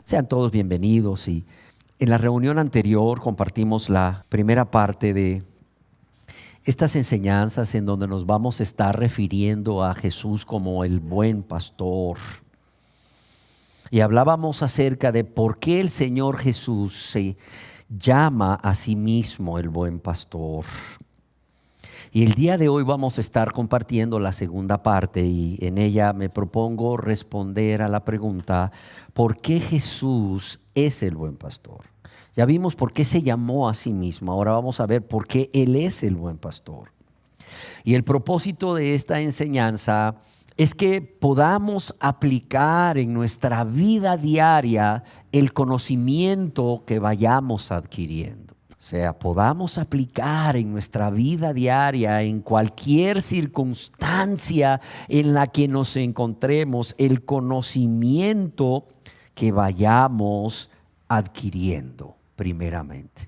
Sean todos bienvenidos. Y en la reunión anterior compartimos la primera parte de estas enseñanzas en donde nos vamos a estar refiriendo a Jesús como el buen pastor. Y hablábamos acerca de por qué el Señor Jesús se llama a sí mismo el buen pastor. Y el día de hoy vamos a estar compartiendo la segunda parte y en ella me propongo responder a la pregunta: ¿por qué Jesús es el buen pastor? Ya vimos por qué se llamó a sí mismo, ahora vamos a ver por qué Él es el buen pastor. Y el propósito de esta enseñanza es que podamos aplicar en nuestra vida diaria el conocimiento que vayamos adquiriendo. O sea, podamos aplicar en nuestra vida diaria, en cualquier circunstancia en la que nos encontremos, el conocimiento que vayamos adquiriendo primeramente.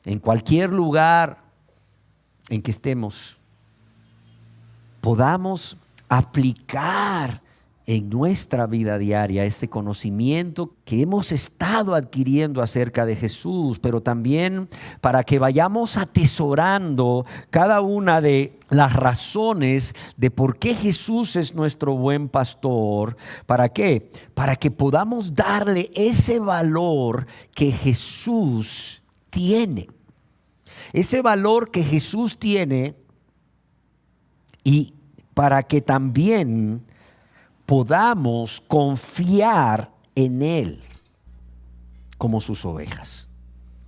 En cualquier lugar en que estemos, podamos aplicar en nuestra vida diaria ese conocimiento que hemos estado adquiriendo acerca de Jesús, pero también para que vayamos atesorando cada una de las razones de por qué Jesús es nuestro buen pastor. ¿Para qué? Para que podamos darle ese valor que Jesús tiene. Ese valor que Jesús tiene, y para que también podamos confiar en Él como sus ovejas.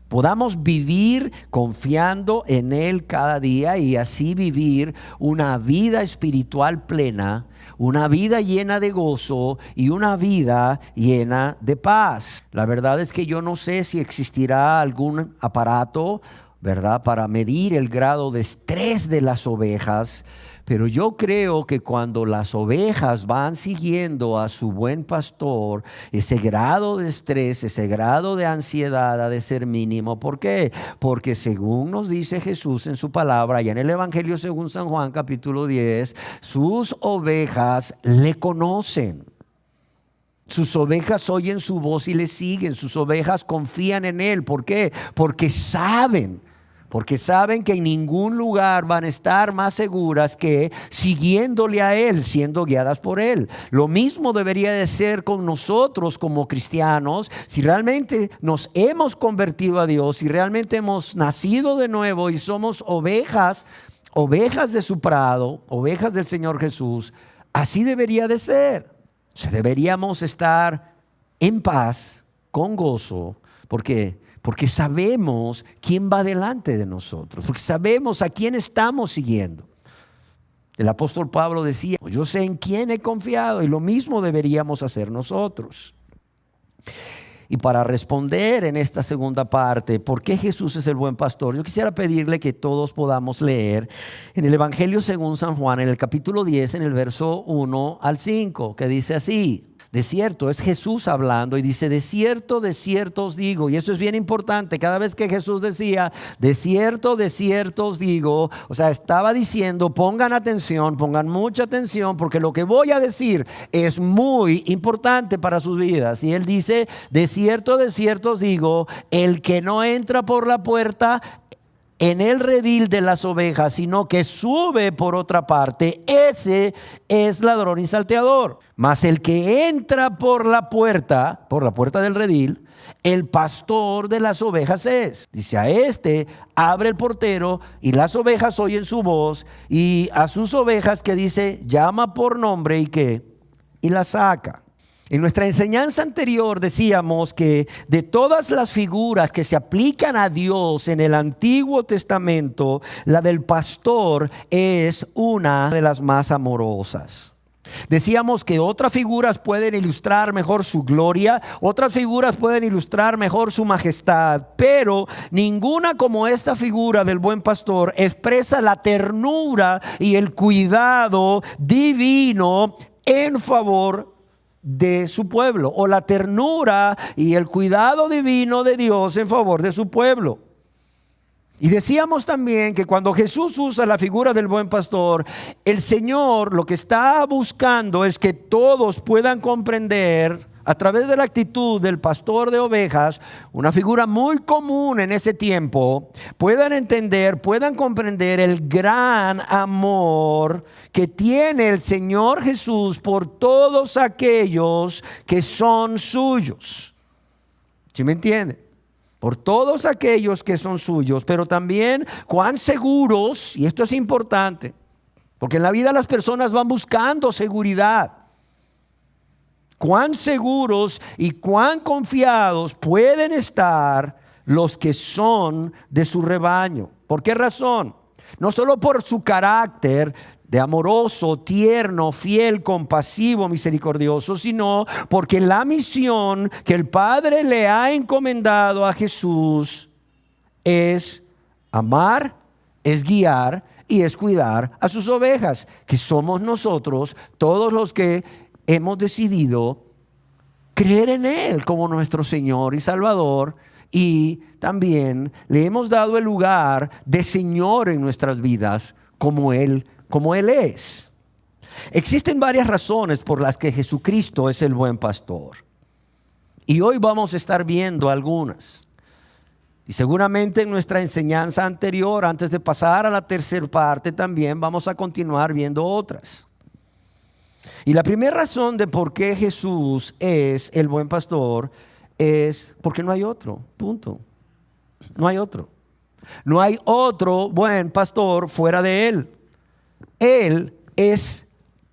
Podamos vivir confiando en Él cada día y así vivir una vida espiritual plena, una vida llena de gozo y una vida llena de paz. La verdad es que yo no sé si existirá algún aparato, ¿verdad?, para medir el grado de estrés de las ovejas. Pero yo creo que cuando las ovejas van siguiendo a su buen pastor, ese grado de estrés, ese grado de ansiedad ha de ser mínimo. ¿Por qué? Porque según nos dice Jesús en su palabra, allá en el Evangelio según San Juan capítulo 10, sus ovejas le conocen. Sus ovejas oyen su voz y le siguen. Sus ovejas confían en Él. ¿Por qué? Porque saben que en ningún lugar van a estar más seguras que siguiéndole a Él, siendo guiadas por Él. Lo mismo debería de ser con nosotros como cristianos. Si realmente nos hemos convertido a Dios, si realmente hemos nacido de nuevo y somos ovejas de su prado, ovejas del Señor Jesús, así debería de ser. O sea, deberíamos estar en paz, con gozo, porque sabemos quién va delante de nosotros, porque sabemos a quién estamos siguiendo. El apóstol Pablo decía: yo sé en quién he confiado, y lo mismo deberíamos hacer nosotros. Y para responder en esta segunda parte, ¿por qué Jesús es el buen pastor?, yo quisiera pedirle que todos podamos leer en el Evangelio según San Juan, en el capítulo 10, en el verso 1 al 5, que dice así. De cierto, es Jesús hablando y dice: de cierto os digo. Y eso es bien importante. Cada vez que Jesús decía de cierto os digo, o sea, estaba diciendo: pongan atención, pongan mucha atención, porque lo que voy a decir es muy importante para sus vidas. Y Él dice: de cierto os digo, el que no entra por la puerta en el redil de las ovejas, sino que sube por otra parte, ese es ladrón y salteador. Mas el que entra por la puerta del redil, el pastor de las ovejas es. Dice: a este abre el portero y las ovejas oyen su voz, y a sus ovejas, que dice, llama por nombre, y las saca. En nuestra enseñanza anterior decíamos que de todas las figuras que se aplican a Dios en el Antiguo Testamento, la del pastor es una de las más amorosas. Decíamos que otras figuras pueden ilustrar mejor su gloria, otras figuras pueden ilustrar mejor su majestad, pero ninguna como esta figura del buen pastor expresa la ternura y el cuidado divino en favor de su pueblo, o la ternura y el cuidado divino de Dios en favor de su pueblo. Y decíamos también que cuando Jesús usa la figura del buen pastor, el Señor lo que está buscando es que todos puedan comprender a través de la actitud del pastor de ovejas, una figura muy común en ese tiempo, puedan entender, puedan comprender el gran amor que tiene el Señor Jesús por todos aquellos que son suyos. ¿Sí me entienden? Por todos aquellos que son suyos, pero también cuán seguros, y esto es importante, porque en la vida las personas van buscando seguridad. Cuán seguros y cuán confiados pueden estar los que son de su rebaño. ¿Por qué razón? No solo por su carácter de amoroso, tierno, fiel, compasivo, misericordioso, sino porque la misión que el Padre le ha encomendado a Jesús es amar, es guiar y es cuidar a sus ovejas, que somos nosotros, todos los que hemos decidido creer en Él como nuestro Señor y Salvador, y también le hemos dado el lugar de Señor en nuestras vidas como Él es. Existen varias razones por las que Jesucristo es el buen pastor, y hoy vamos a estar viendo algunas. Y seguramente en nuestra enseñanza anterior, antes de pasar a la tercera parte, también vamos a continuar viendo otras. Y la primera razón de por qué Jesús es el buen pastor es porque no hay otro, punto. No hay otro. No hay otro buen pastor fuera de Él. Él es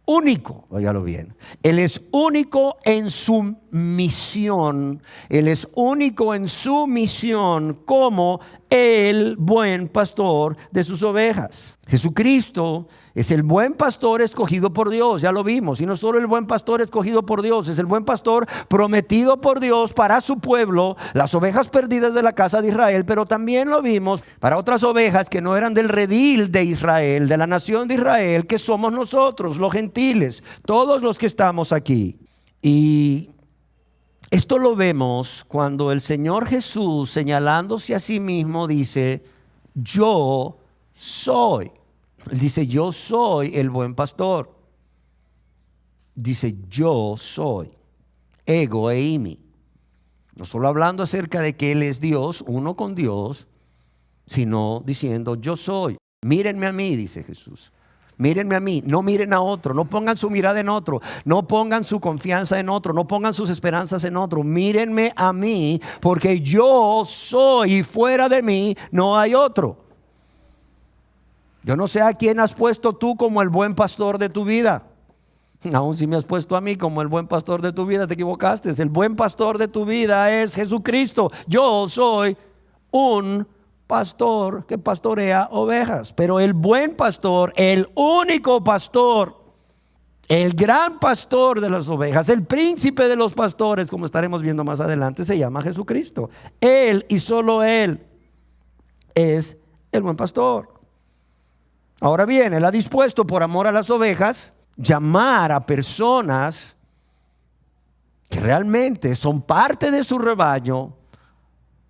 único, óigalo bien. Él es único en su misión. Él es único en su misión como el buen pastor de sus ovejas. Jesucristo es el buen pastor escogido por Dios, ya lo vimos. Y no solo el buen pastor escogido por Dios, es el buen pastor prometido por Dios para su pueblo, las ovejas perdidas de la casa de Israel. Pero también lo vimos para otras ovejas que no eran del redil de Israel, de la nación de Israel, que somos nosotros, los gentiles, todos los que estamos aquí. Y esto lo vemos cuando el Señor Jesús, señalándose a sí mismo, dice: yo soy. Él dice: yo soy el buen pastor. Dice: yo soy. Ego eimi. No solo hablando acerca de que Él es Dios, uno con Dios, sino diciendo: yo soy. Mírenme a mí, dice Jesús. Mírenme a mí, no miren a otro, no pongan su mirada en otro, no pongan su confianza en otro, no pongan sus esperanzas en otro. Mírenme a mí, porque yo soy y fuera de mí no hay otro. Yo no sé a quién has puesto tú como el buen pastor de tu vida. Aún si me has puesto a mí como el buen pastor de tu vida, te equivocaste. El buen pastor de tu vida es Jesucristo. Yo soy un pastor que pastorea ovejas. Pero el buen pastor, el único pastor, el gran pastor de las ovejas, el príncipe de los pastores, como estaremos viendo más adelante, se llama Jesucristo. Él y solo Él es el buen pastor. Ahora bien, Él ha dispuesto, por amor a las ovejas, llamar a personas que realmente son parte de su rebaño,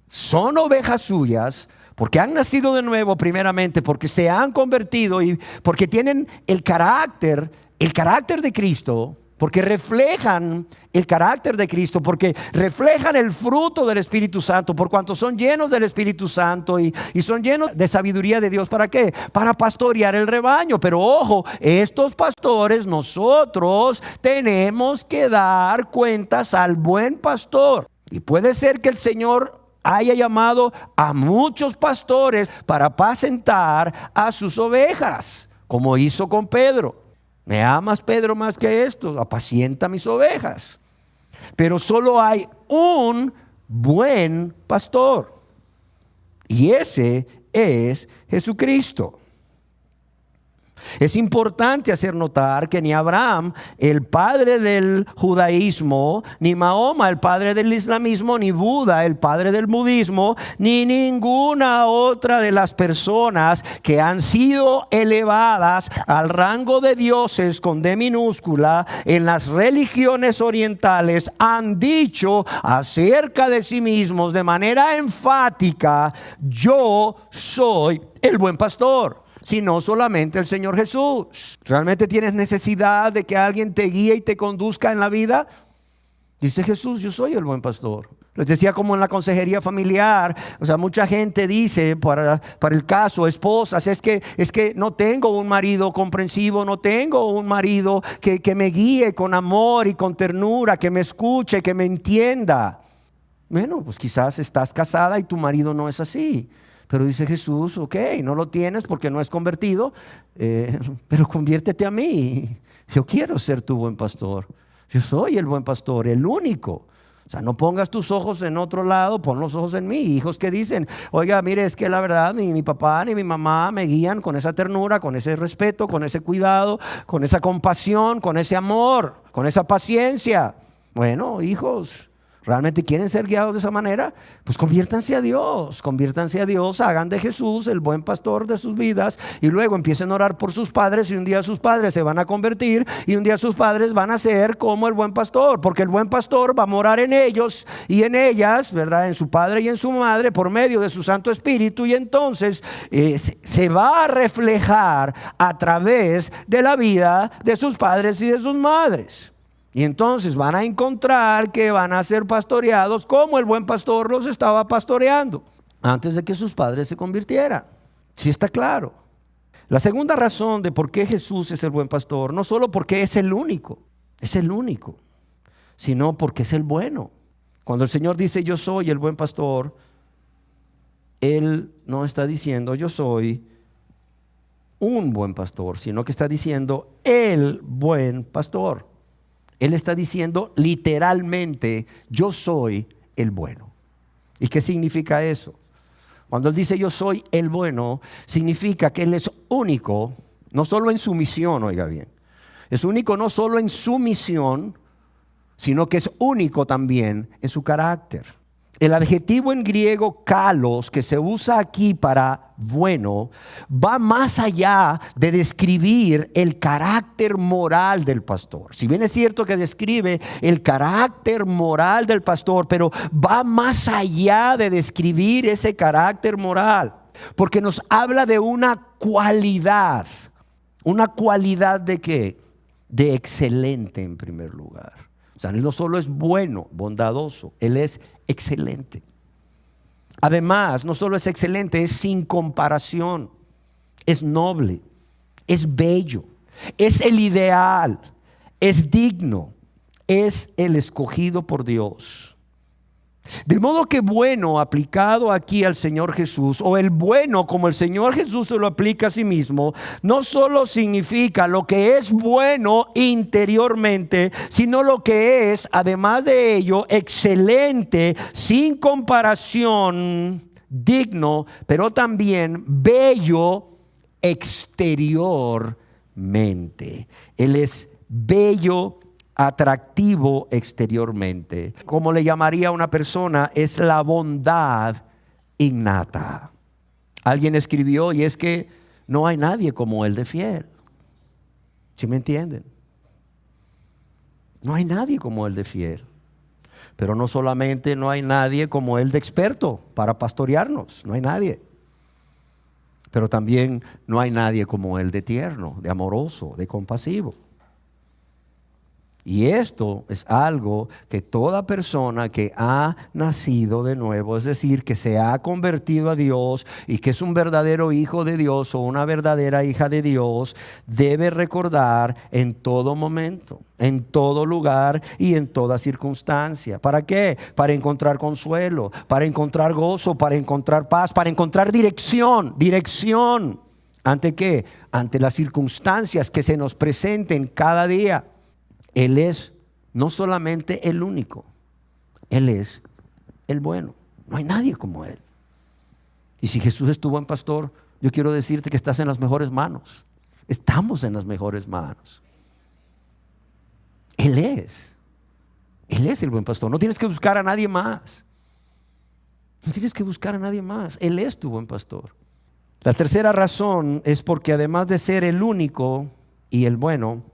son ovejas suyas, porque han nacido de nuevo primeramente, porque se han convertido y porque tienen el carácter de Cristo, porque reflejan el carácter de Cristo, porque reflejan el fruto del Espíritu Santo, por cuanto son llenos del Espíritu Santo y son llenos de sabiduría de Dios. ¿Para qué? Para pastorear el rebaño. Pero ojo, estos pastores, nosotros tenemos que dar cuentas al buen pastor. Y puede ser que el Señor haya llamado a muchos pastores para apacentar a sus ovejas, como hizo con Pedro. ¿Me amas, Pedro, más que esto? Apacienta mis ovejas. Pero solo hay un buen pastor, y ese es Jesucristo. Es importante hacer notar que ni Abraham, el padre del judaísmo, ni Mahoma, el padre del islamismo, ni Buda, el padre del budismo, ni ninguna otra de las personas que han sido elevadas al rango de dioses con D minúscula en las religiones orientales han dicho acerca de sí mismos de manera enfática: yo soy el buen pastor. Sino solamente el Señor Jesús. ¿Realmente tienes necesidad de que alguien te guíe y te conduzca en la vida? Dice Jesús, yo soy el buen pastor. Les decía como en la consejería familiar, o sea, mucha gente dice para el caso, esposas, es que no tengo un marido comprensivo, no tengo un marido que me guíe con amor y con ternura, que me escuche, que me entienda. Bueno, pues quizás estás casada y tu marido no es así. Pero dice Jesús, ok, no lo tienes porque no es convertido, pero conviértete a mí. Yo quiero ser tu buen pastor. Yo soy el buen pastor, el único. O sea, no pongas tus ojos en otro lado, pon los ojos en mí. Hijos que dicen, oiga, mire, es que la verdad ni mi papá ni mi mamá me guían con esa ternura, con ese respeto, con ese cuidado, con esa compasión, con ese amor, con esa paciencia. Bueno, hijos, ¿realmente quieren ser guiados de esa manera? Pues conviértanse a Dios, hagan de Jesús el buen pastor de sus vidas y luego empiecen a orar por sus padres y un día sus padres se van a convertir y un día sus padres van a ser como el buen pastor, porque el buen pastor va a morar en ellos y en ellas, ¿verdad? En su padre y en su madre por medio de su Santo Espíritu y entonces se va a reflejar a través de la vida de sus padres y de sus madres. Y entonces van a encontrar que van a ser pastoreados como el buen pastor los estaba pastoreando antes de que sus padres se convirtieran. Sí está claro. La segunda razón de por qué Jesús es el buen pastor, no solo porque es el único, sino porque es el bueno. Cuando el Señor dice yo soy el buen pastor, Él no está diciendo yo soy un buen pastor, sino que está diciendo el buen pastor. Él está diciendo literalmente, yo soy el bueno. ¿Y qué significa eso? Cuando Él dice yo soy el bueno, significa que Él es único, no solo en su misión, oiga bien. Es único no solo en su misión, sino que es único también en su carácter. El adjetivo en griego kalos que se usa aquí para bueno va más allá de describir el carácter moral del pastor. Si bien es cierto que describe el carácter moral del pastor, pero va más allá de describir ese carácter moral, porque nos habla de una cualidad. ¿Una cualidad de qué? De excelente en primer lugar. O sea, Él no solo es bueno, bondadoso, Él es excelente. Además, no solo es excelente, es sin comparación, es noble, es bello, es el ideal, es digno, es el escogido por Dios. De modo que bueno aplicado aquí al Señor Jesús, o el bueno como el Señor Jesús se lo aplica a sí mismo, no solo significa lo que es bueno interiormente, sino lo que es, además de ello, excelente, sin comparación, digno, pero también bello exteriormente. Él es bello, atractivo exteriormente. Como le llamaría a una persona, es la bondad innata. Alguien escribió, y es que no hay nadie como Él de fiel. ¿Sí me entienden? No hay nadie como Él de fiel. Pero no solamente no hay nadie como Él de experto para pastorearnos, no hay nadie. Pero también no hay nadie como Él de tierno, de amoroso, de compasivo. Y esto es algo que toda persona que ha nacido de nuevo, es decir, que se ha convertido a Dios y que es un verdadero hijo de Dios o una verdadera hija de Dios, debe recordar en todo momento, en todo lugar y en toda circunstancia. ¿Para qué? Para encontrar consuelo, para encontrar gozo, para encontrar paz, para encontrar dirección. ¿Dirección? ¿Ante qué? Ante las circunstancias que se nos presenten cada día. Él es no solamente el único, Él es el bueno. No hay nadie como Él. Y si Jesús es tu buen pastor, yo quiero decirte que estás en las mejores manos. Estamos en las mejores manos. Él es el buen pastor. No tienes que buscar a nadie más. No tienes que buscar a nadie más. Él es tu buen pastor. La tercera razón es porque además de ser el único y el bueno,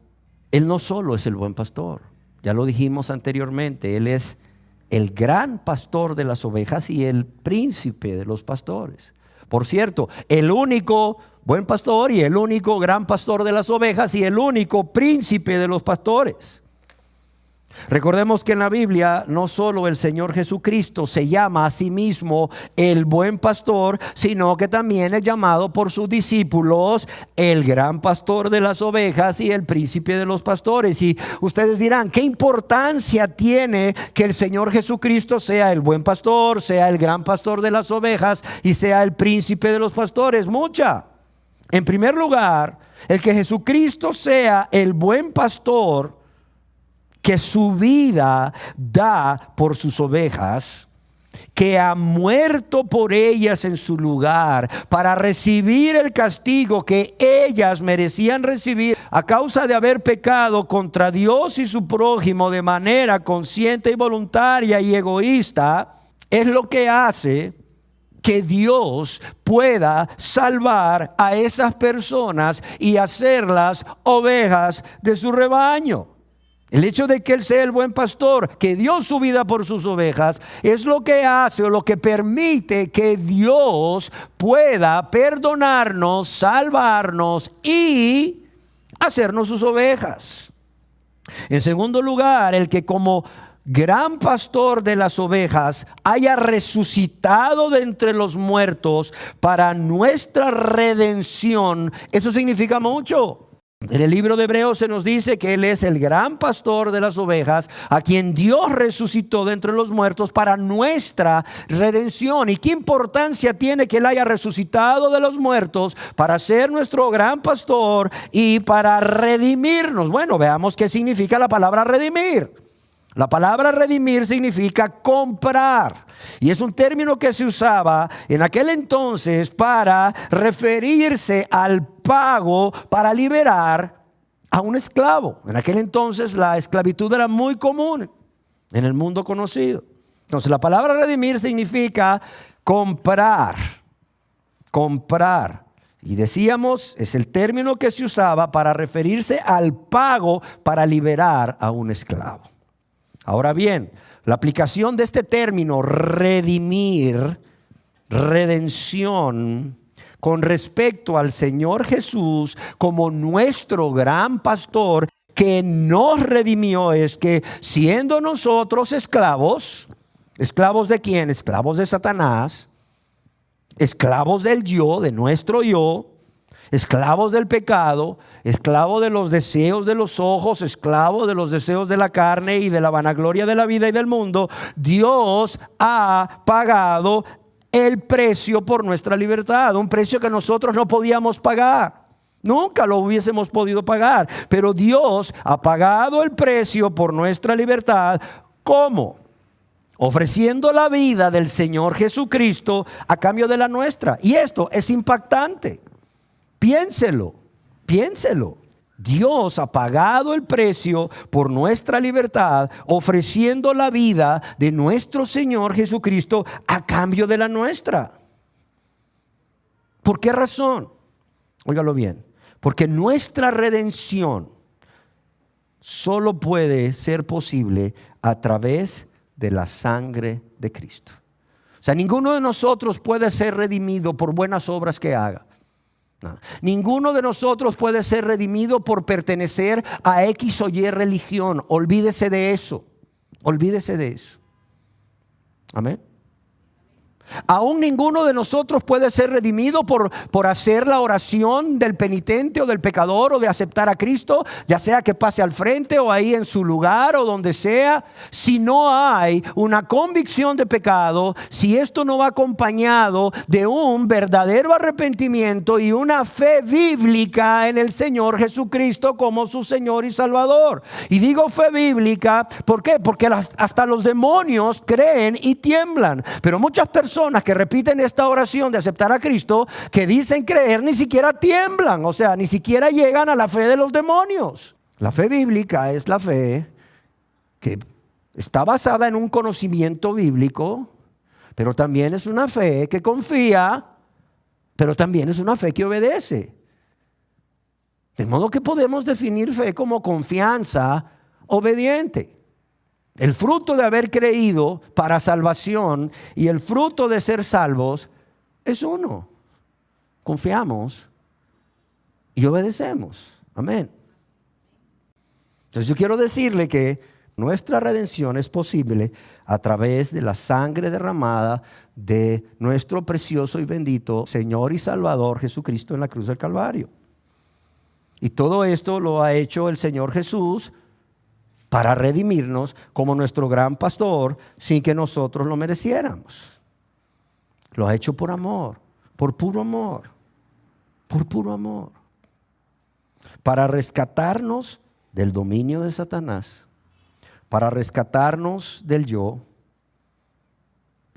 Él no solo es el buen pastor, ya lo dijimos anteriormente, Él es el gran pastor de las ovejas y el príncipe de los pastores. Por cierto, el único buen pastor y el único gran pastor de las ovejas y el único príncipe de los pastores. Recordemos que en la Biblia no solo el Señor Jesucristo se llama a sí mismo el buen pastor, sino que también es llamado por sus discípulos el gran pastor de las ovejas y el príncipe de los pastores. Y ustedes dirán, ¿qué importancia tiene que el Señor Jesucristo sea el buen pastor, sea el gran pastor de las ovejas y sea el príncipe de los pastores? Mucha. En primer lugar, el que Jesucristo sea el buen pastor que su vida da por sus ovejas, que ha muerto por ellas en su lugar para recibir el castigo que ellas merecían recibir a causa de haber pecado contra Dios y su prójimo de manera consciente y voluntaria y egoísta, es lo que hace que Dios pueda salvar a esas personas y hacerlas ovejas de su rebaño. El hecho de que Él sea el buen pastor, que dio su vida por sus ovejas, es lo que hace o lo que permite que Dios pueda perdonarnos, salvarnos y hacernos sus ovejas. En segundo lugar, el que como gran pastor de las ovejas haya resucitado de entre los muertos para nuestra redención, eso significa mucho. En el libro de Hebreos se nos dice que Él es el gran pastor de las ovejas, a quien Dios resucitó de entre los muertos para nuestra redención. ¿Y qué importancia tiene que Él haya resucitado de los muertos para ser nuestro gran pastor y para redimirnos? Bueno, veamos qué significa la palabra redimir. La palabra redimir significa comprar, y es un término que se usaba en aquel entonces para referirse al pago para liberar a un esclavo. En aquel entonces la esclavitud era muy común en el mundo conocido. Entonces la palabra redimir significa comprar. Y decíamos, es el término que se usaba para referirse al pago para liberar a un esclavo. Ahora bien, la aplicación de este término redimir, redención, con respecto al Señor Jesús como nuestro gran pastor que nos redimió, es que siendo nosotros esclavos, ¿esclavos de quién? Esclavos de Satanás, esclavos del yo, de nuestro yo, esclavos del pecado, esclavo de los deseos de los ojos, esclavo de los deseos de la carne y de la vanagloria de la vida y del mundo, Dios ha pagado el precio por nuestra libertad, un precio que nosotros no podíamos pagar. Nunca lo hubiésemos podido pagar, pero Dios ha pagado el precio por nuestra libertad. ¿Cómo? Ofreciendo la vida del Señor Jesucristo a cambio de la nuestra. Y esto es impactante. Piénselo. Dios ha pagado el precio por nuestra libertad, ofreciendo la vida de nuestro Señor Jesucristo a cambio de la nuestra. ¿Por qué razón? Óigalo bien. Porque nuestra redención solo puede ser posible a través de la sangre de Cristo. O sea, ninguno de nosotros puede ser redimido por buenas obras que haga. No. Ninguno de nosotros puede ser redimido por pertenecer a X o Y religión. Olvídese de eso. Amén. Aún ninguno de nosotros puede ser redimido por hacer la oración del penitente o del pecador o de aceptar a Cristo, ya sea que pase al frente o ahí en su lugar o donde sea. Si no hay una convicción de pecado, si esto no va acompañado de un verdadero arrepentimiento y una fe bíblica en el Señor Jesucristo como su Señor y Salvador. Y digo fe bíblica, ¿por qué? Porque hasta los demonios creen y tiemblan. Pero muchas personas que repiten esta oración de aceptar a Cristo, que dicen creer, ni siquiera tiemblan, o sea, ni siquiera llegan a la fe de los demonios. La fe bíblica es la fe que está basada en un conocimiento bíblico, pero también es una fe que confía, pero también es una fe que obedece. De modo que podemos definir fe como confianza obediente. El fruto de haber creído para salvación y el fruto de ser salvos es uno. Confiamos y obedecemos. Amén. Entonces yo quiero decirle que Nuestra redención es posible a través de la sangre derramada de nuestro precioso y bendito Señor y Salvador Jesucristo en la cruz del Calvario. Y todo esto lo ha hecho el Señor Jesús para redimirnos como nuestro gran pastor sin que nosotros lo mereciéramos. Lo ha hecho por amor, por puro amor, por puro amor. Para rescatarnos del dominio de Satanás, para rescatarnos del yo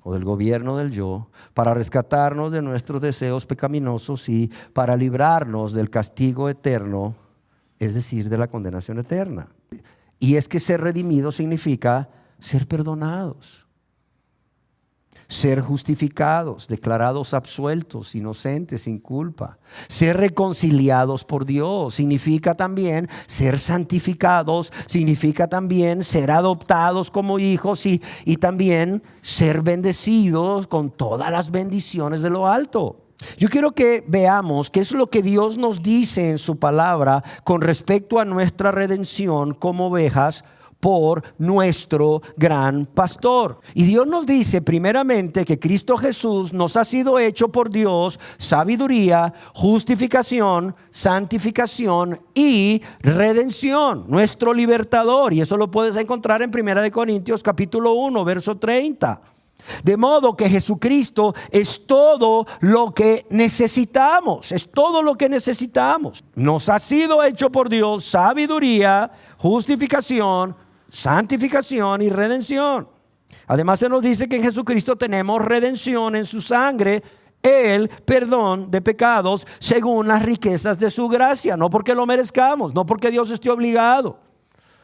o del gobierno del yo, para rescatarnos de nuestros deseos pecaminosos y para librarnos del castigo eterno, es decir, de la condenación eterna. Y es que ser redimido significa ser perdonados, ser justificados, declarados absueltos, inocentes, sin culpa. Ser reconciliados por Dios significa también ser santificados, significa también ser adoptados como hijos y también ser bendecidos con todas las bendiciones de lo alto. Yo quiero que veamos qué es lo que Dios nos dice en su palabra con respecto a nuestra redención como ovejas por nuestro gran pastor. Y Dios nos dice primeramente que Cristo Jesús nos ha sido hecho por Dios sabiduría, justificación, santificación y redención, nuestro libertador. Y eso lo puedes encontrar en 1 Corintios capítulo 1, verso 30. De modo que Jesucristo es todo lo que necesitamos, es todo lo que necesitamos. Nos ha sido hecho por Dios sabiduría, justificación, santificación y redención. Además se nos dice que en Jesucristo tenemos redención en su sangre, el perdón de pecados según las riquezas de su gracia, no porque lo merezcamos, no porque Dios esté obligado,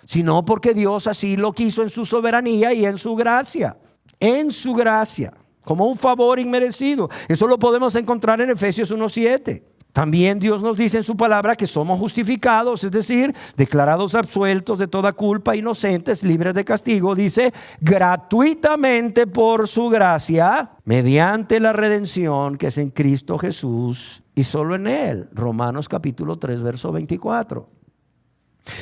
sino porque Dios así lo quiso en su soberanía y en su gracia. En su gracia, como un favor inmerecido. Eso lo podemos encontrar en Efesios 1:7. También Dios nos dice en su palabra que somos justificados, es decir, declarados absueltos de toda culpa, inocentes, libres de castigo. Dice, gratuitamente por su gracia, mediante la redención que es en Cristo Jesús y solo en Él. Romanos capítulo 3, verso 24.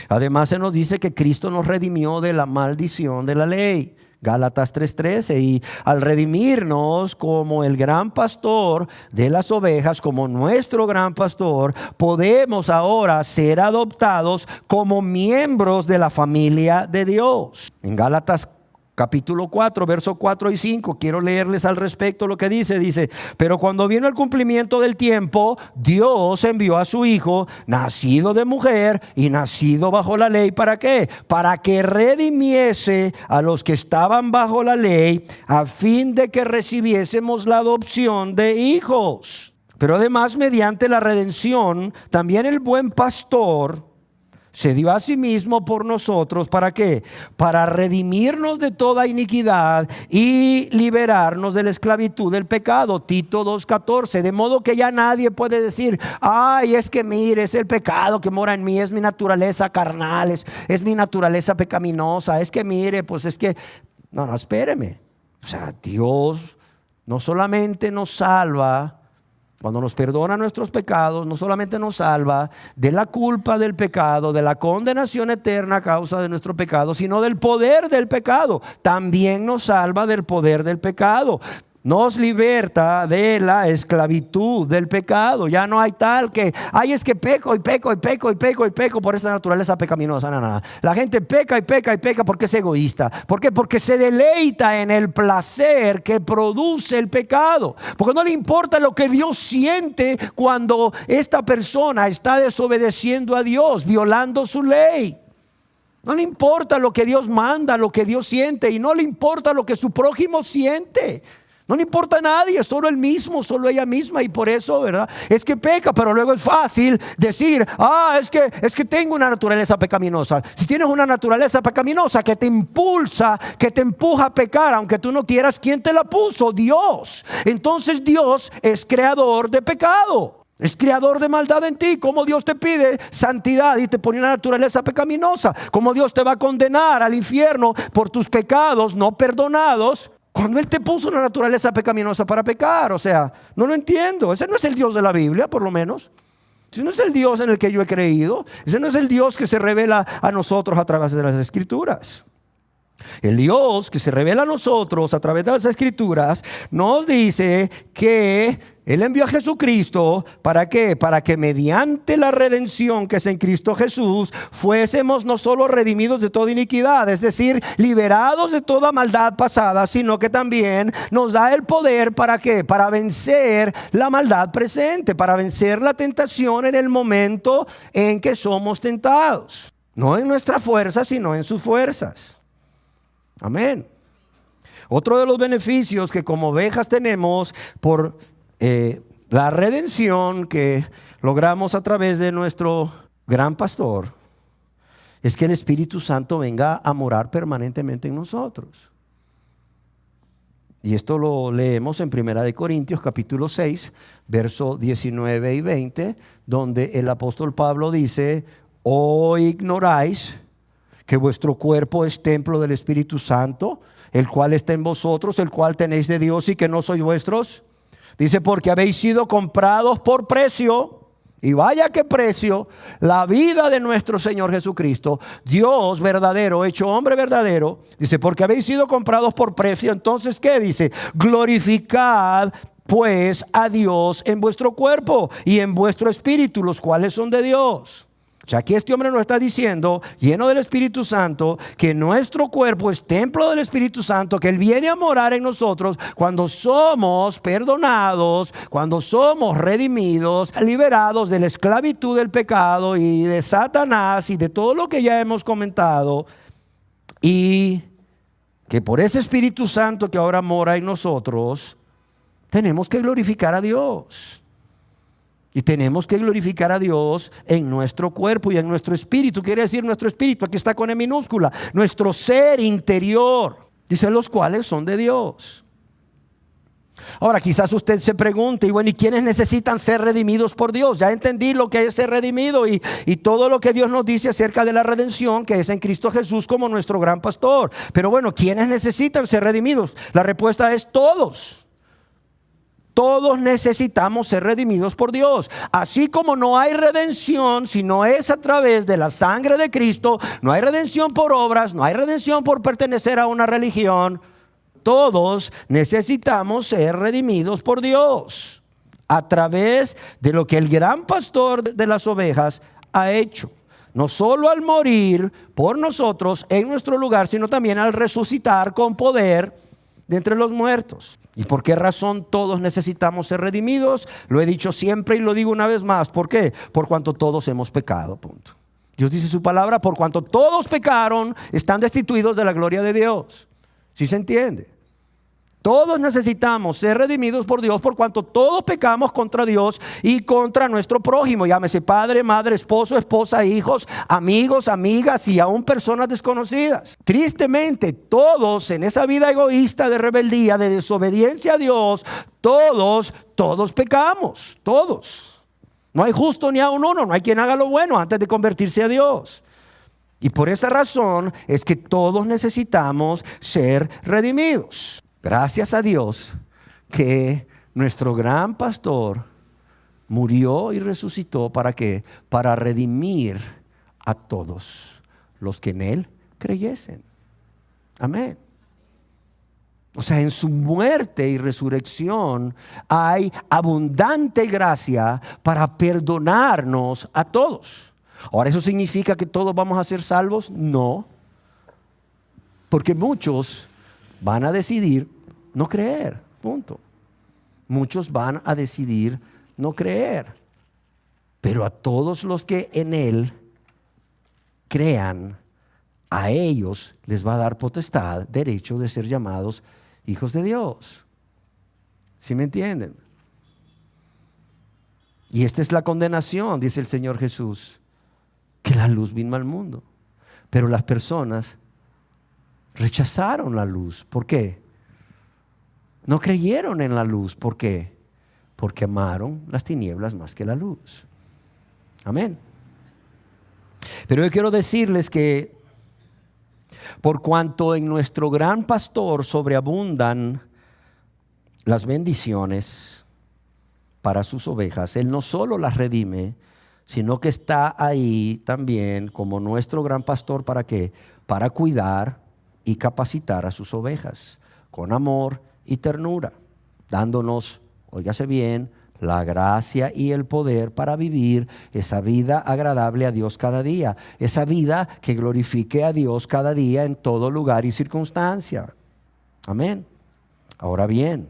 Además se nos dice que Cristo nos redimió de la maldición de la ley. Gálatas 3:13, y al redimirnos como el gran pastor de las ovejas, como nuestro gran pastor, podemos ahora ser adoptados como miembros de la familia de Dios. En Gálatas capítulo 4, versos 4 y 5, quiero leerles al respecto lo que dice, pero cuando vino el cumplimiento del tiempo, Dios envió a su Hijo, nacido de mujer y nacido bajo la ley, ¿para qué? Para que redimiese a los que estaban bajo la ley, a fin de que recibiésemos la adopción de hijos. Pero además, mediante la redención, también el buen pastor se dio a sí mismo por nosotros, ¿para qué? Para redimirnos de toda iniquidad y liberarnos de la esclavitud del pecado. Tito 2:14. De modo que ya nadie puede decir, ay, es que mire, es el pecado que mora en mí, es mi naturaleza carnal, es mi naturaleza pecaminosa, es que mire, pues es que, no, espéreme. O sea, Dios no solamente nos salva, cuando nos perdona nuestros pecados, no solamente nos salva de la culpa del pecado, de la condenación eterna a causa de nuestro pecado, sino del poder del pecado. También nos salva del poder del pecado. Nos liberta de la esclavitud del pecado. Ya no hay tal que, ay, es que peco y peco y peco y peco y peco por esta naturaleza pecaminosa. No. La gente peca y peca y peca porque es egoísta. ¿Por qué? Porque se deleita en el placer que produce el pecado. Porque no le importa lo que Dios siente cuando esta persona está desobedeciendo a Dios, violando su ley. No le importa lo que Dios manda, lo que Dios siente, y no le importa lo que su prójimo siente. No le importa a nadie, solo él mismo, solo ella misma. Y por eso, ¿verdad? Es que peca, pero luego es fácil decir, es que tengo una naturaleza pecaminosa. Si tienes una naturaleza pecaminosa que te impulsa, que te empuja a pecar, aunque tú no quieras, ¿quién te la puso? Dios. Entonces Dios es creador de pecado. Es creador de maldad en ti. Como Dios te pide santidad y te pone una naturaleza pecaminosa. Como Dios te va a condenar al infierno por tus pecados no perdonados, cuando Él te puso una naturaleza pecaminosa para pecar. O sea, no lo entiendo. Ese no es el Dios de la Biblia, por lo menos. Ese no es el Dios en el que yo he creído. Ese no es el Dios que se revela a nosotros a través de las Escrituras. El Dios que se revela a nosotros a través de las Escrituras nos dice que Él envió a Jesucristo. ¿Para qué? Para que mediante la redención que es en Cristo Jesús fuésemos no solo redimidos de toda iniquidad, es decir, liberados de toda maldad pasada, sino que también nos da el poder. ¿Para qué? Para vencer la maldad presente, para vencer la tentación en el momento en que somos tentados. No en nuestra fuerza, sino en sus fuerzas. Amén. Otro de los beneficios que como ovejas tenemos por la redención que logramos a través de nuestro gran pastor es que el Espíritu Santo venga a morar permanentemente en nosotros. Y esto lo leemos en 1 Corintios capítulo 6, versos 19 y 20, donde el apóstol Pablo dice: ¿o ignoráis que vuestro cuerpo es templo del Espíritu Santo, el cual está en vosotros, el cual tenéis de Dios y que no sois vuestros? Dice: porque habéis sido comprados por precio, y vaya que precio, la vida de nuestro Señor Jesucristo, Dios verdadero, hecho hombre verdadero. Dice: porque habéis sido comprados por precio. Entonces, ¿qué dice? Glorificad pues a Dios en vuestro cuerpo y en vuestro espíritu, los cuales son de Dios. O sea, aquí este hombre nos está diciendo, lleno del Espíritu Santo, que nuestro cuerpo es templo del Espíritu Santo, que Él viene a morar en nosotros cuando somos perdonados, cuando somos redimidos, liberados de la esclavitud del pecado y de Satanás y de todo lo que ya hemos comentado. Y que por ese Espíritu Santo que ahora mora en nosotros, tenemos que glorificar a Dios. Y tenemos que glorificar a Dios en nuestro cuerpo y en nuestro espíritu. Quiere decir nuestro espíritu, aquí está con E minúscula. Nuestro ser interior. Dice: los cuales son de Dios. Ahora quizás usted se pregunte: y bueno, ¿y quiénes necesitan ser redimidos por Dios? Ya entendí lo que es ser redimido y todo lo que Dios nos dice acerca de la redención que es en Cristo Jesús como nuestro gran pastor. Pero bueno, ¿quiénes necesitan ser redimidos? La respuesta es todos. Todos necesitamos ser redimidos por Dios. Así como no hay redención si no es a través de la sangre de Cristo, no hay redención por obras, no hay redención por pertenecer a una religión. Todos necesitamos ser redimidos por Dios a través de lo que el gran pastor de las ovejas ha hecho. No solo al morir por nosotros en nuestro lugar, sino también al resucitar con poder de entre los muertos. ¿Y por qué razón todos necesitamos ser redimidos? Lo he dicho siempre y lo digo una vez más. ¿Por qué? Por cuanto todos hemos pecado, punto. Dios dice su palabra: por cuanto todos pecaron, están destituidos de la gloria de Dios. ¿Sí se entiende? Todos necesitamos ser redimidos por Dios por cuanto todos pecamos contra Dios y contra nuestro prójimo. Llámese padre, madre, esposo, esposa, hijos, amigos, amigas y aún personas desconocidas. Tristemente, todos en esa vida egoísta de rebeldía, de desobediencia a Dios, todos pecamos, todos. No hay justo ni aun uno, no hay quien haga lo bueno antes de convertirse a Dios. Y por esa razón es que todos necesitamos ser redimidos. Gracias a Dios que nuestro gran pastor murió y resucitó. ¿Para qué? Para redimir a todos los que en Él creyesen. Amén. O sea, en su muerte y resurrección hay abundante gracia para perdonarnos a todos. Ahora, ¿eso significa que todos vamos a ser salvos? No. Porque muchos van a decidir no creer, punto. Muchos van a decidir no creer. Pero a todos los que en Él crean, a ellos les va a dar potestad, derecho de ser llamados hijos de Dios. ¿Sí me entienden? Y esta es la condenación, dice el Señor Jesús, que la luz vino al mundo. Pero las personas rechazaron la luz. ¿Por qué? No creyeron en la luz. ¿Por qué? Porque amaron las tinieblas más que la luz. Amén. Pero yo quiero decirles que por cuanto en nuestro gran pastor sobreabundan las bendiciones para sus ovejas, Él no solo las redime, sino que está ahí también como nuestro gran pastor. ¿Para qué? Para cuidar y capacitar a sus ovejas con amor y ternura, dándonos, óigase bien, la gracia y el poder para vivir esa vida agradable a Dios cada día, esa vida que glorifique a Dios cada día en todo lugar y circunstancia. Amén. Ahora bien,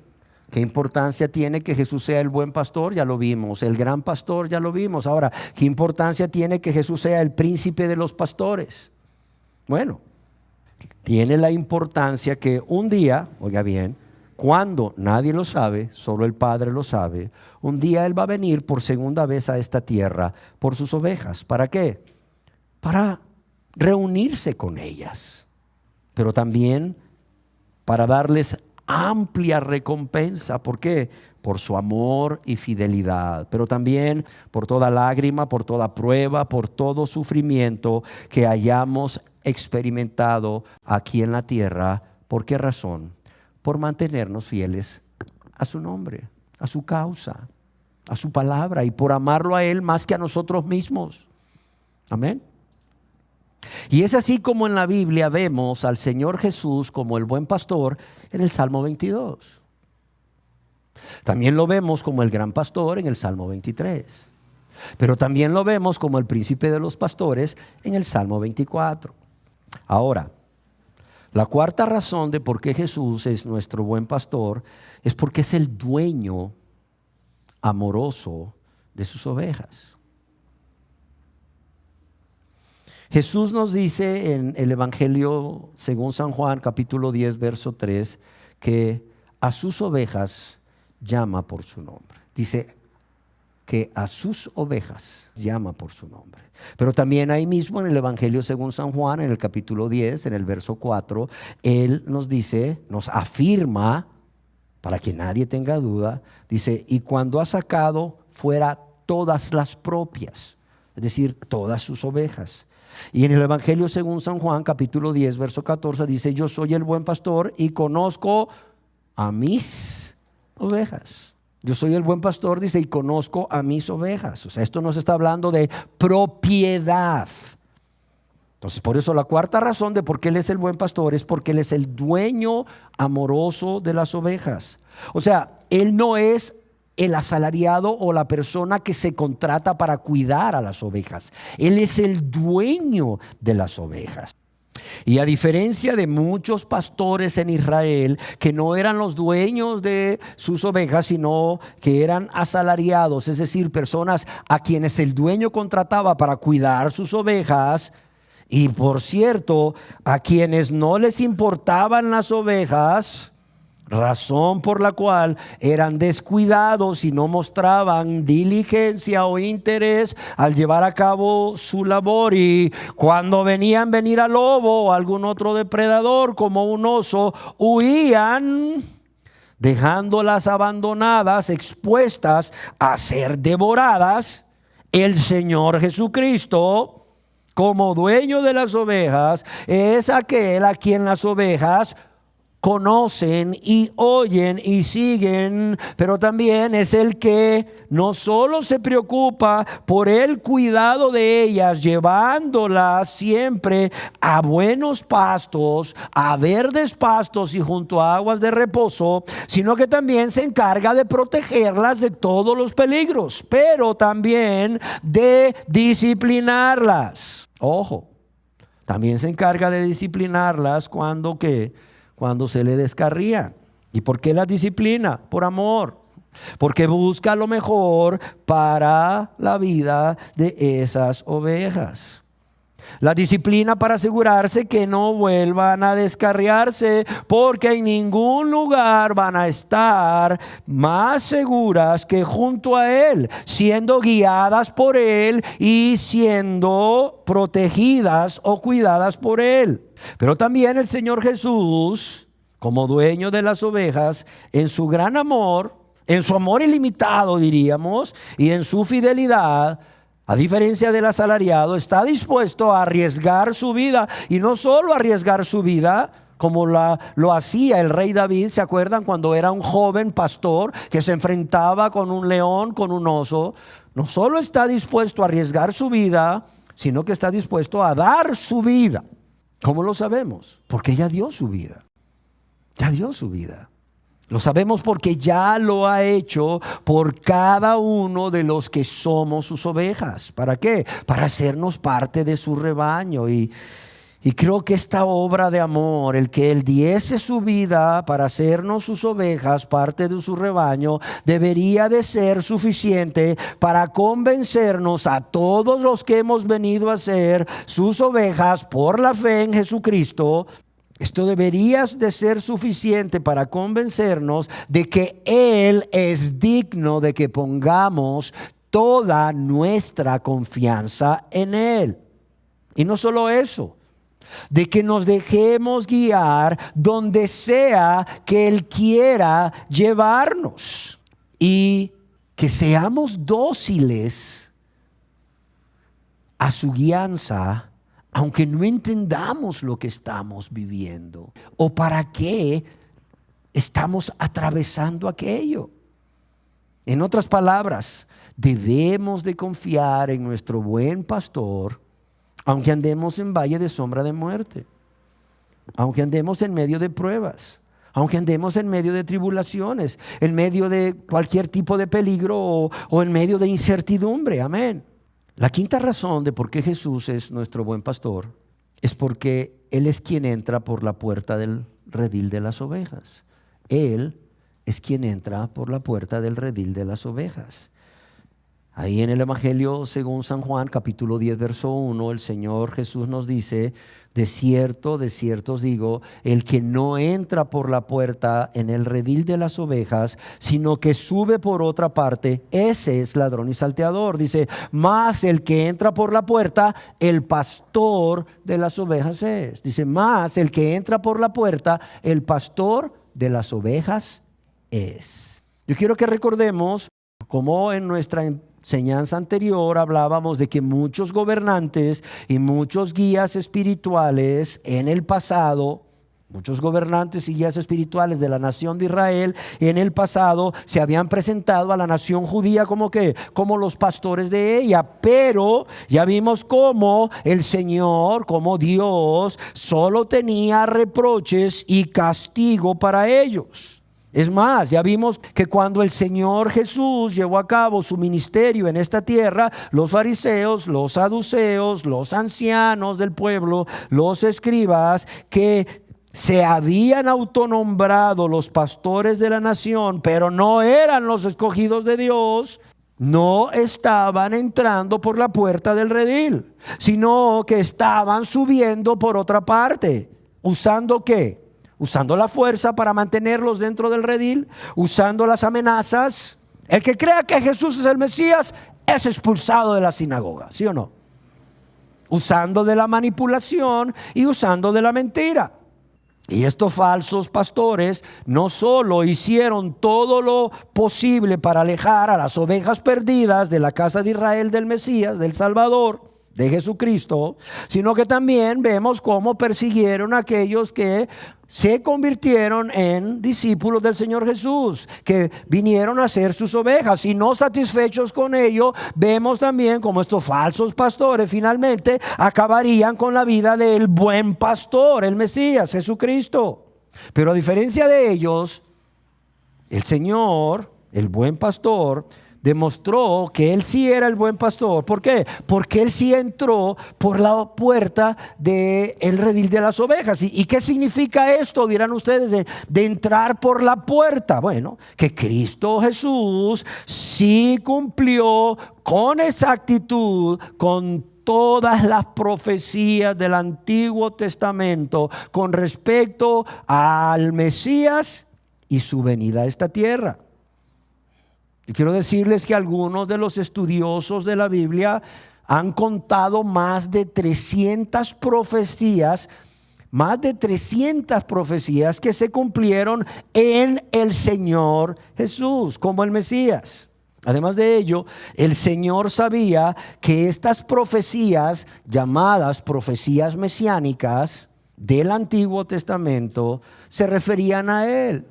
¿qué importancia tiene que Jesús sea el buen pastor? Ya lo vimos. El gran pastor, ya lo vimos. Ahora, ¿qué importancia tiene que Jesús sea el príncipe de los pastores? Bueno, tiene la importancia que un día, oiga bien, cuando nadie lo sabe, solo el Padre lo sabe, un día Él va a venir por segunda vez a esta tierra por sus ovejas. ¿Para qué? Para reunirse con ellas, pero también para darles amplia recompensa. ¿Por qué? Por su amor y fidelidad, pero también por toda lágrima, por toda prueba, por todo sufrimiento que hayamos experimentado aquí en la tierra. ¿Por qué razón? Por mantenernos fieles a su nombre, a su causa, a su palabra, y por amarlo a Él más que a nosotros mismos. Amén. Y es así como en la Biblia vemos al Señor Jesús como el buen pastor en el Salmo 22. También lo vemos como el gran pastor en el Salmo 23. Pero también lo vemos como el príncipe de los pastores en el Salmo 24. Ahora, la cuarta razón de por qué Jesús es nuestro buen pastor es porque es el dueño amoroso de sus ovejas. Jesús nos dice en el Evangelio según San Juan, capítulo 10, verso 3, que a sus ovejas llama por su nombre. Dice que a sus ovejas llama por su nombre. Pero también ahí mismo en el Evangelio según San Juan, en el capítulo 10, en el verso 4, Él nos dice, nos afirma, para que nadie tenga duda, dice, y cuando ha sacado fuera todas las propias, es decir, todas sus ovejas. Y en el Evangelio según San Juan, capítulo 10, verso 14, dice, yo soy el buen pastor y conozco a mis ovejas. Yo soy el buen pastor, dice, y conozco a mis ovejas. O sea, esto nos está hablando de propiedad. Entonces, por eso la cuarta razón de por qué Él es el buen pastor es porque Él es el dueño amoroso de las ovejas. O sea, Él no es el asalariado o la persona que se contrata para cuidar a las ovejas. Él es el dueño de las ovejas. Y a diferencia de muchos pastores en Israel que no eran los dueños de sus ovejas, sino que eran asalariados, es decir, personas a quienes el dueño contrataba para cuidar sus ovejas, y por cierto, a quienes no les importaban las ovejas, razón por la cual eran descuidados y no mostraban diligencia o interés al llevar a cabo su labor, y cuando venían venir al lobo o algún otro depredador como un oso, huían, dejándolas abandonadas, expuestas a ser devoradas. El Señor Jesucristo, como dueño de las ovejas, es aquel a quien las ovejas conocen y oyen y siguen, pero también es el que no solo se preocupa por el cuidado de ellas, llevándolas siempre a buenos pastos, a verdes pastos y junto a aguas de reposo, sino que también se encarga de protegerlas de todos los peligros, pero también de disciplinarlas. Ojo, también se encarga de disciplinarlas cuando se le descarrían. ¿Y por qué las disciplina? Por amor. Porque busca lo mejor para la vida de esas ovejas. La disciplina para asegurarse que no vuelvan a descarriarse, porque en ningún lugar van a estar más seguras que junto a Él, siendo guiadas por Él y siendo protegidas o cuidadas por Él. Pero también el Señor Jesús, como dueño de las ovejas, en su gran amor, en su amor ilimitado diríamos, y en su fidelidad, a diferencia del asalariado, está dispuesto a arriesgar su vida, y no solo arriesgar su vida como lo hacía el rey David. ¿Se acuerdan cuando era un joven pastor que se enfrentaba con un león, con un oso? No solo está dispuesto a arriesgar su vida, sino que está dispuesto a dar su vida. ¿Cómo lo sabemos? Porque ya dio su vida. Ya dio su vida. Lo sabemos porque ya lo ha hecho por cada uno de los que somos sus ovejas. ¿Para qué? Para hacernos parte de su rebaño. Y creo que esta obra de amor, el que Él diese su vida para hacernos sus ovejas, parte de su rebaño, debería de ser suficiente para convencernos a todos los que hemos venido a ser sus ovejas por la fe en Jesucristo. Esto debería de ser suficiente para convencernos de que Él es digno de que pongamos toda nuestra confianza en Él. Y no solo eso, de que nos dejemos guiar donde sea que Él quiera llevarnos y que seamos dóciles a su guianza, aunque no entendamos lo que estamos viviendo o para qué estamos atravesando aquello. En otras palabras, debemos de confiar en nuestro buen pastor, aunque andemos en valle de sombra de muerte, aunque andemos en medio de pruebas, aunque andemos en medio de tribulaciones, en medio de cualquier tipo de peligro o en medio de incertidumbre. Amén. La quinta razón de por qué Jesús es nuestro buen pastor es porque Él es quien entra por la puerta del redil de las ovejas. Él es quien entra por la puerta del redil de las ovejas. Ahí en el Evangelio según San Juan, capítulo 10, verso 1, el Señor Jesús nos dice: de cierto os digo, el que no entra por la puerta en el redil de las ovejas, sino que sube por otra parte, ese es ladrón y salteador. Dice, más el que entra por la puerta, el pastor de las ovejas es. Dice, más el que entra por la puerta, el pastor de las ovejas es. Yo quiero que recordemos como en nuestra enseñanza anterior hablábamos de que muchos gobernantes y muchos guías espirituales en el pasado, muchos gobernantes y guías espirituales de la nación de Israel en el pasado se habían presentado a la nación judía como que, como los pastores de ella, pero ya vimos cómo el Señor, como Dios, solo tenía reproches y castigo para ellos. Es más, ya vimos que cuando el Señor Jesús llevó a cabo su ministerio en esta tierra, los fariseos, los saduceos, los ancianos del pueblo, los escribas, que se habían autonombrado los pastores de la nación, pero no eran los escogidos de Dios, no estaban entrando por la puerta del redil, sino que estaban subiendo por otra parte. ¿Usando qué? Usando la fuerza para mantenerlos dentro del redil, usando las amenazas. El que crea que Jesús es el Mesías es expulsado de la sinagoga, ¿sí o no? Usando de la manipulación y usando de la mentira. Y estos falsos pastores no solo hicieron todo lo posible para alejar a las ovejas perdidas de la casa de Israel del Mesías, del Salvador, de Jesucristo, sino que también vemos cómo persiguieron a aquellos que se convirtieron en discípulos del Señor Jesús, que vinieron a ser sus ovejas, y no satisfechos con ello, vemos también cómo estos falsos pastores finalmente acabarían con la vida del buen pastor, el Mesías, Jesucristo. Pero a diferencia de ellos, el Señor, el buen pastor, demostró que Él sí era el buen pastor. ¿Por qué? Porque Él sí entró por la puerta del redil de las ovejas. ¿Y qué significa esto? Dirán ustedes, de entrar por la puerta. Bueno, que Cristo Jesús sí cumplió con exactitud con todas las profecías del Antiguo Testamento con respecto al Mesías y su venida a esta tierra. Y quiero decirles que algunos de los estudiosos de la Biblia han contado más de 300 profecías que se cumplieron en el Señor Jesús como el Mesías. Además de ello, el Señor sabía que estas profecías, llamadas profecías mesiánicas del Antiguo Testamento, se referían a Él.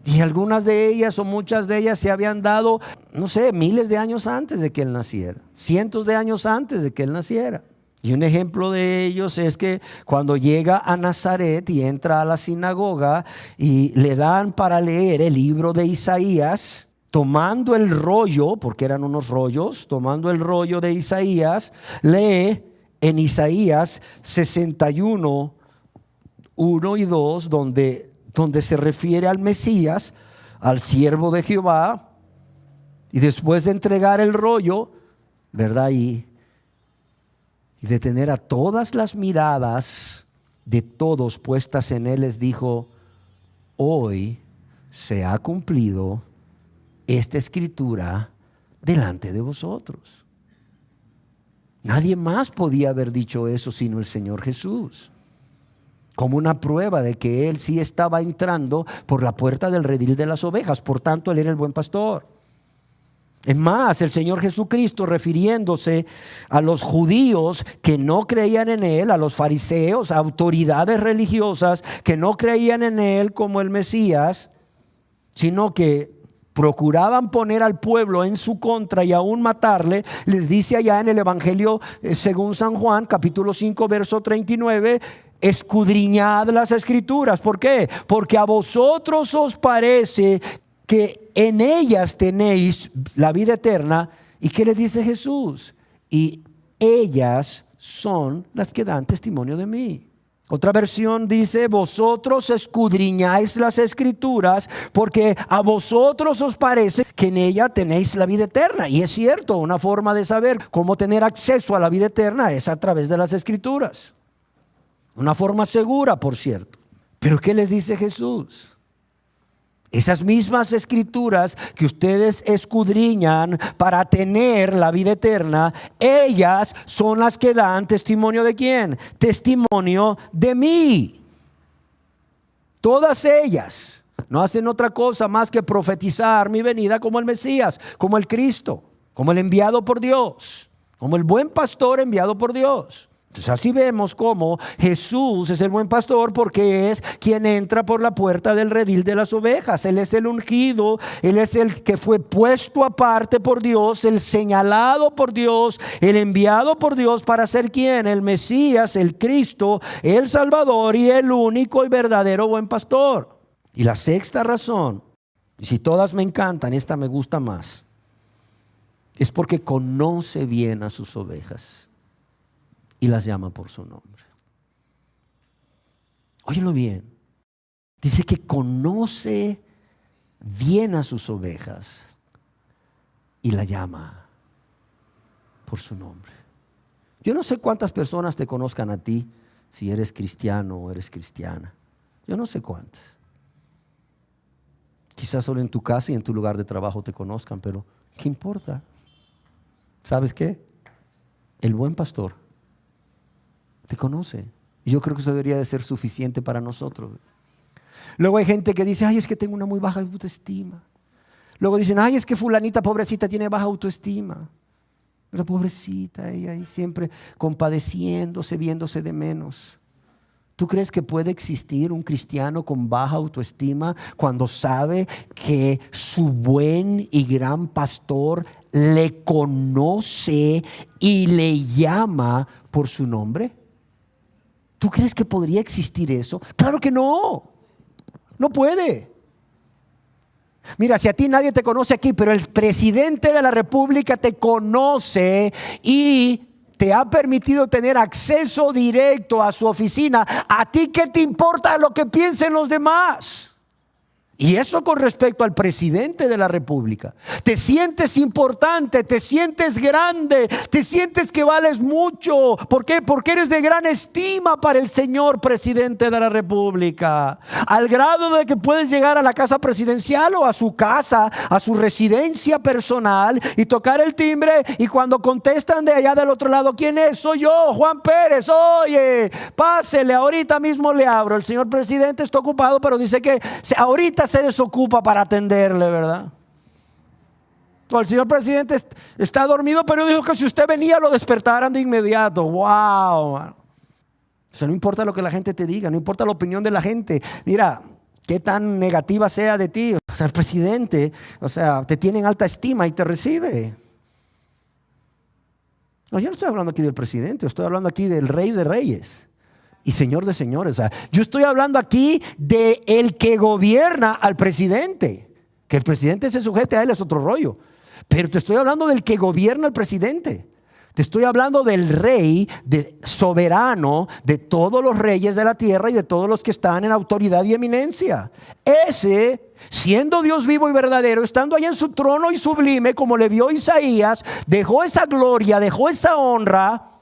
Y algunas de ellas o muchas de ellas se habían dado, no sé, miles de años antes de que Él naciera, cientos de años antes de que Él naciera. Y un ejemplo de ellos es que cuando llega a Nazaret y entra a la sinagoga y le dan para leer el libro de Isaías, tomando el rollo, porque eran unos rollos, tomando el rollo de Isaías, lee en Isaías 61, 1 y 2, donde se refiere al Mesías, al siervo de Jehová, y después de entregar el rollo, ¿verdad? Y de tener a todas las miradas de todos puestas en él, les dijo: hoy se ha cumplido esta escritura delante de vosotros. Nadie más podía haber dicho eso sino el Señor Jesús, como una prueba de que él sí estaba entrando por la puerta del redil de las ovejas. Por tanto, él era el buen pastor. Es más, el Señor Jesucristo, refiriéndose a los judíos que no creían en él, a los fariseos, a autoridades religiosas que no creían en él como el Mesías, sino que procuraban poner al pueblo en su contra y aún matarle, les dice allá en el Evangelio según San Juan, capítulo 5, verso 39, escudriñad las Escrituras. ¿Por qué? Porque a vosotros os parece que en ellas tenéis la vida eterna. ¿Y qué les dice Jesús? Y ellas son las que dan testimonio de mí. Otra versión dice: vosotros escudriñáis las Escrituras porque a vosotros os parece que en ella tenéis la vida eterna. Y es cierto, una forma de saber cómo tener acceso a la vida eterna es a través de las Escrituras. Una forma segura, por cierto. Pero ¿qué les dice Jesús? Esas mismas Escrituras que ustedes escudriñan para tener la vida eterna, ellas son las que dan testimonio ¿de quién? Testimonio de mí. Todas ellas no hacen otra cosa más que profetizar mi venida como el Mesías, como el Cristo, como el enviado por Dios, como el buen pastor enviado por Dios. Entonces así vemos cómo Jesús es el buen pastor, porque es quien entra por la puerta del redil de las ovejas. Él es el ungido, Él es el que fue puesto aparte por Dios, el señalado por Dios, el enviado por Dios para ser quien, el Mesías, el Cristo, el Salvador y el único y verdadero buen pastor. Y la sexta razón, y si todas me encantan, esta me gusta más, es porque conoce bien a sus ovejas y las llama por su nombre. Óyelo bien. Dice que conoce bien a sus ovejas y la llama por su nombre. Yo no sé cuántas personas te conozcan a ti, si eres cristiano o eres cristiana. Yo no sé cuántas. Quizás solo en tu casa y en tu lugar de trabajo te conozcan, pero ¿qué importa? ¿Sabes qué? El buen pastor te conoce. Y yo creo que eso debería de ser suficiente para nosotros. Luego hay gente que dice: ay, es que tengo una muy baja autoestima. Luego dicen: ay, es que fulanita pobrecita tiene baja autoestima. Pero pobrecita, ella ahí siempre compadeciéndose, viéndose de menos. ¿Tú crees que puede existir un cristiano con baja autoestima cuando sabe que su buen y gran pastor le conoce y le llama por su nombre? ¿Tú crees que podría existir eso? Claro que no. No puede. Mira, si a ti nadie te conoce aquí, pero el presidente de la República te conoce y te ha permitido tener acceso directo a su oficina, ¿a ti qué te importa lo que piensen los demás? Y eso con respecto al presidente de la República. Te sientes importante, te sientes grande, te sientes que vales mucho. ¿Por qué? Porque eres de gran estima para el señor presidente de la República. Al grado de que puedes llegar a la casa presidencial o a su casa, a su residencia personal y tocar el timbre, y cuando contestan de allá del otro lado: ¿quién es? Soy yo, Juan Pérez. Oye, pásele, ahorita mismo le abro. El señor presidente está ocupado, pero dice que ahorita se desocupa para atenderle, ¿verdad? O el señor presidente está dormido, pero dijo que si usted venía lo despertaran de inmediato. Wow. O sea, no importa lo que la gente te diga, no importa la opinión de la gente. Mira, qué tan negativa sea de ti, o sea, el presidente, o sea, te tiene en alta estima y te recibe. No, yo no estoy hablando aquí del presidente, yo estoy hablando aquí del Rey de Reyes y Señor de señores. O sea, yo estoy hablando aquí de el que gobierna al presidente. Que el presidente se sujete a él es otro rollo. Pero te estoy hablando del que gobierna al presidente. Te estoy hablando del rey, soberano de todos los reyes de la tierra y de todos los que están en autoridad y eminencia. Ese, siendo Dios vivo y verdadero, estando allá en su trono y sublime, como le vio Isaías, dejó esa gloria, dejó esa honra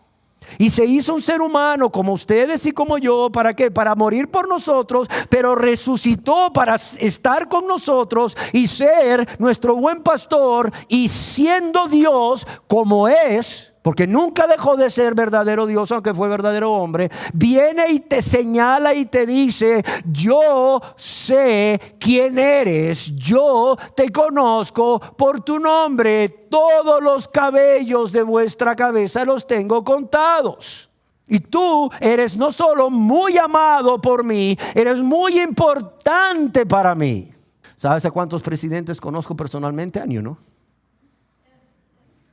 y se hizo un ser humano como ustedes y como yo. ¿Para qué? Para morir por nosotros, pero resucitó para estar con nosotros y ser nuestro buen pastor, y siendo Dios como es, porque nunca dejó de ser verdadero Dios, aunque fue verdadero hombre, viene y te señala y te dice: yo sé quién eres, yo te conozco por tu nombre, todos los cabellos de vuestra cabeza los tengo contados. Y tú eres no solo muy amado por mí, eres muy importante para mí. ¿Sabes a cuántos presidentes conozco personalmente? A ninguno.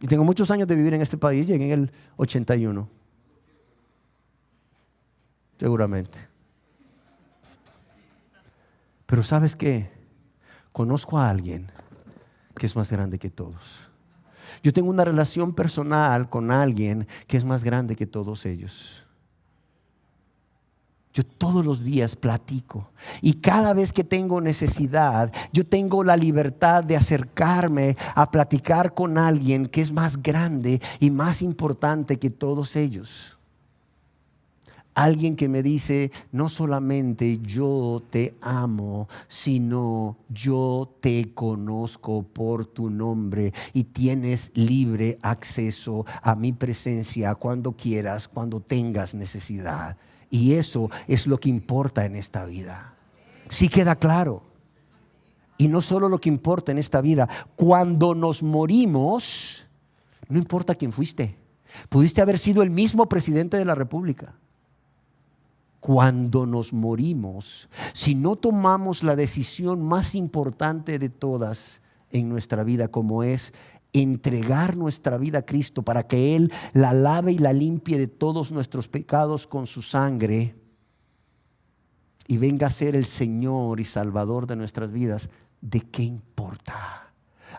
Y tengo muchos años de vivir en este país. Llegué en el 81. Seguramente. Pero ¿sabes qué? Conozco a alguien que es más grande que todos. Yo tengo una relación personal con alguien que es más grande que todos ellos. Yo todos los días platico, y cada vez que tengo necesidad, yo tengo la libertad de acercarme a platicar con alguien que es más grande y más importante que todos ellos. Alguien que me dice: no solamente yo te amo, sino yo te conozco por tu nombre y tienes libre acceso a mi presencia cuando quieras, cuando tengas necesidad. Y eso es lo que importa en esta vida. Sí queda claro. Y no solo lo que importa en esta vida. Cuando nos morimos, no importa quién fuiste. Pudiste haber sido el mismo presidente de la República. Cuando nos morimos, si no tomamos la decisión más importante de todas en nuestra vida, como es entregar nuestra vida a Cristo para que Él la lave y la limpie de todos nuestros pecados con su sangre y venga a ser el Señor y Salvador de nuestras vidas, ¿de qué importa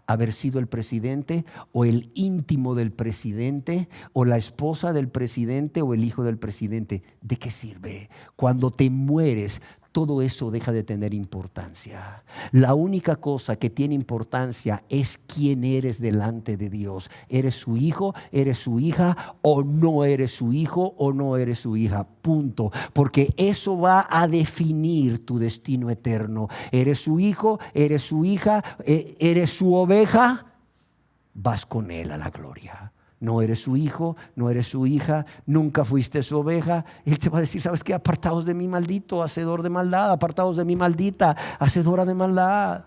haber sido el presidente o el íntimo del presidente o la esposa del presidente o el hijo del presidente? ¿De qué sirve? Cuando te mueres, todo eso deja de tener importancia. La única cosa que tiene importancia es quién eres delante de Dios. ¿Eres su hijo? ¿Eres su hija? ¿O no eres su hijo? ¿O no eres su hija? Punto. Porque eso va a definir tu destino eterno. ¿Eres su hijo? ¿Eres su hija? ¿Eres su oveja? Vas con Él a la gloria. No eres su hijo, no eres su hija, nunca fuiste su oveja. Él te va a decir: ¿sabes qué? Apartaos de mí, maldito, hacedor de maldad. Apartaos de mí, maldita, hacedora de maldad.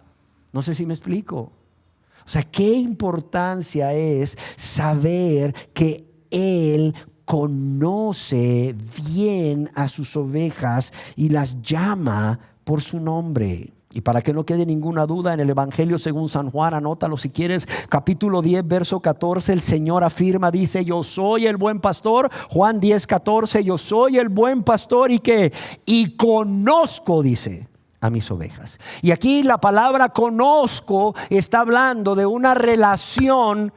No sé si me explico. O sea, qué importancia es saber que Él conoce bien a sus ovejas y las llama por su nombre. Y para que no quede ninguna duda, en el Evangelio según San Juan, anótalo si quieres, capítulo 10, verso 14, el Señor afirma, dice: yo soy el buen pastor. Juan 10, 14, yo soy el buen pastor y ¿qué? Y conozco, dice, a mis ovejas. Y aquí la palabra conozco está hablando de una relación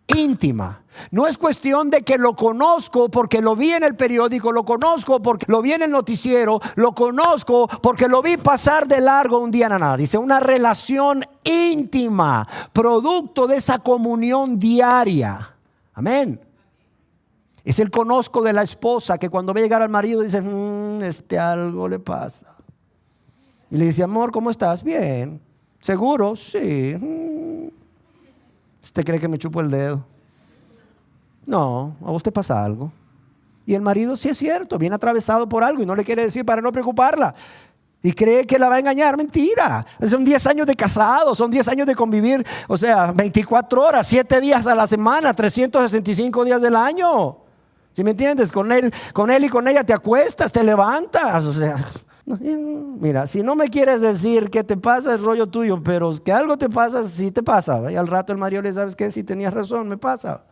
íntima. No es cuestión de que lo conozco porque lo vi en el periódico, lo conozco porque lo vi en el noticiero, lo conozco porque lo vi pasar de largo un día, nada. Dice una relación íntima, producto de esa comunión diaria. Amén. Es el conozco de la esposa que cuando ve llegar al marido dice: algo le pasa. Y le dice: amor, ¿cómo estás? Bien. ¿Seguro? Sí. ¿Usted cree que me chupo el dedo? No, a vos te pasa algo. Y el marido, sí es cierto, viene atravesado por algo y no le quiere decir para no preocuparla. Y cree que la va a engañar. Mentira. Son 10 años de casado, son 10 años de convivir. O sea, 24 horas, 7 días a la semana, 365 días del año. ¿Sí me entiendes? Con él y con ella te acuestas, te levantas. O sea, mira, si no me quieres decir qué te pasa, es rollo tuyo. Pero que algo te pasa, sí te pasa. Y al rato el marido le dice: ¿sabes qué? Si tenías razón, me pasa.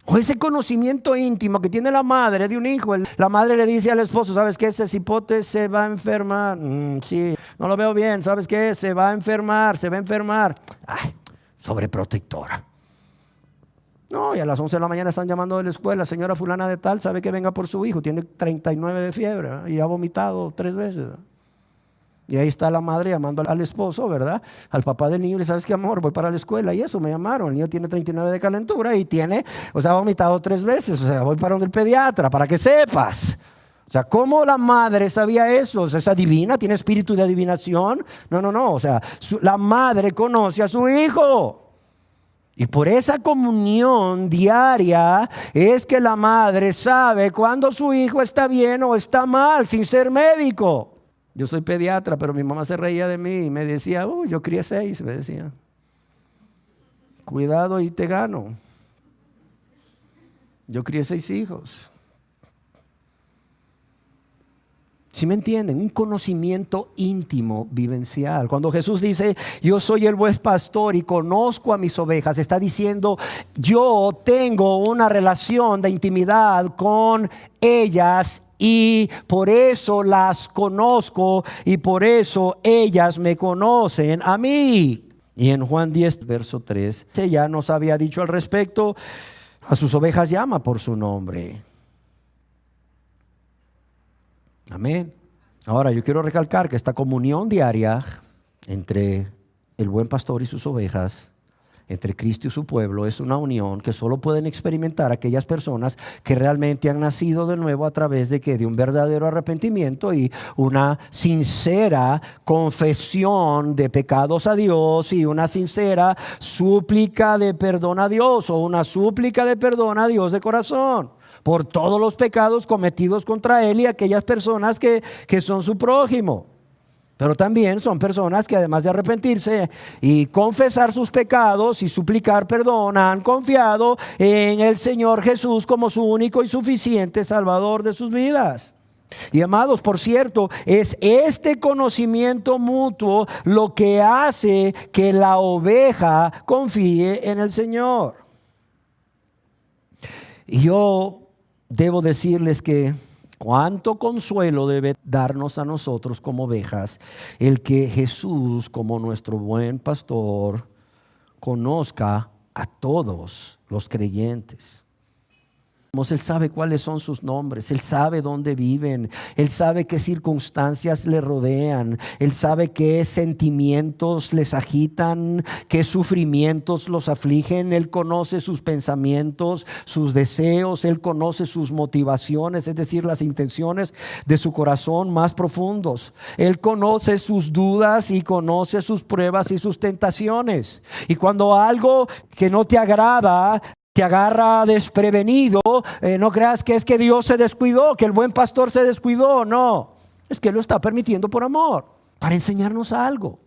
O ese conocimiento íntimo que tiene la madre de un hijo. La madre le dice al esposo, ¿sabes qué? Ese cipote se va a enfermar. Sí, no lo veo bien. ¿Sabes qué? Se va a enfermar, se va a enfermar. Ay, sobreprotectora. No, y a las 11 de la mañana están llamando de la escuela. Señora fulana de tal, sabe que venga por su hijo. Tiene 39 de fiebre, ¿no? Y ha vomitado 3 veces. Y ahí está la madre llamando al esposo, ¿verdad? Al papá del niño, y ¿sabes qué, amor? Voy para la escuela y eso, me llamaron. El niño tiene 39 de calentura y ha vomitado 3 veces. O sea, voy para donde el pediatra, para que sepas. O sea, ¿cómo la madre sabía eso? O sea, ¿es adivina? ¿Tiene espíritu de adivinación? No. O sea, la madre conoce a su hijo. Y por esa comunión diaria es que la madre sabe cuando su hijo está bien o está mal, sin ser médico. Yo soy pediatra, pero mi mamá se reía de mí y me decía, yo crié 6, me decía. Cuidado y te gano. Yo crié 6 hijos. ¿Sí me entienden? Un conocimiento íntimo, vivencial. Cuando Jesús dice, yo soy el buen pastor y conozco a mis ovejas, está diciendo, yo tengo una relación de intimidad con ellas y por eso las conozco y por eso ellas me conocen a mí. Y en Juan 10, verso 3, ya nos había dicho al respecto, a sus ovejas llama por su nombre. Amén. Ahora yo quiero recalcar que esta comunión diaria entre el buen pastor y sus ovejas, entre Cristo y su pueblo, es una unión que solo pueden experimentar aquellas personas que realmente han nacido de nuevo a través de un verdadero arrepentimiento y una sincera confesión de pecados a Dios y una sincera súplica de perdón a Dios o una súplica de perdón a Dios de corazón por todos los pecados cometidos contra Él y aquellas personas que son su prójimo. Pero también son personas que además de arrepentirse y confesar sus pecados y suplicar perdón, han confiado en el Señor Jesús como su único y suficiente Salvador de sus vidas. Y amados, por cierto, es este conocimiento mutuo lo que hace que la oveja confíe en el Señor. Y yo debo decirles que cuánto consuelo debe darnos a nosotros como ovejas el que Jesús, como nuestro buen pastor, conozca a todos los creyentes. Él sabe cuáles son sus nombres, Él sabe dónde viven, Él sabe qué circunstancias le rodean, Él sabe qué sentimientos les agitan, qué sufrimientos los afligen. Él conoce sus pensamientos, sus deseos, Él conoce sus motivaciones, es decir, las intenciones de su corazón más profundos. Él conoce sus dudas y conoce sus pruebas y sus tentaciones. Y cuando algo que no te agrada te agarra desprevenido, no creas que es que Dios se descuidó, que el buen pastor se descuidó. No, es que Él lo está permitiendo por amor, para enseñarnos algo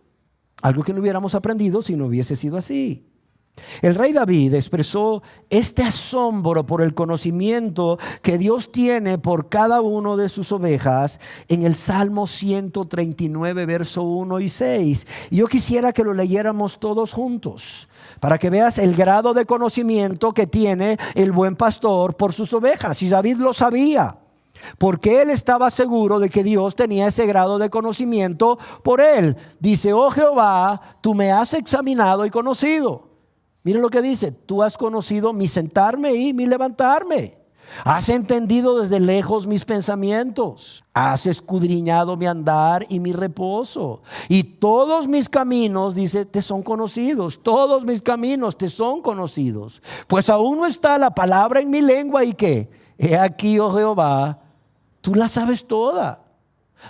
que no hubiéramos aprendido si no hubiese sido así. El rey David expresó este asombro por el conocimiento que Dios tiene por cada uno de sus ovejas en el Salmo 139, verso 1 y 6. Y yo quisiera que lo leyéramos todos juntos, para que veas el grado de conocimiento que tiene el buen pastor por sus ovejas. Y David lo sabía, porque él estaba seguro de que Dios tenía ese grado de conocimiento por él. Dice, oh Jehová, tú me has examinado y conocido. Miren lo que dice, tú has conocido mi sentarme y mi levantarme. Has entendido desde lejos mis pensamientos. Has escudriñado mi andar y mi reposo. Y todos mis caminos, dice, te son conocidos. Todos mis caminos te son conocidos. Pues aún no está la palabra en mi lengua. ¿Y qué? He aquí, oh Jehová, tú la sabes toda.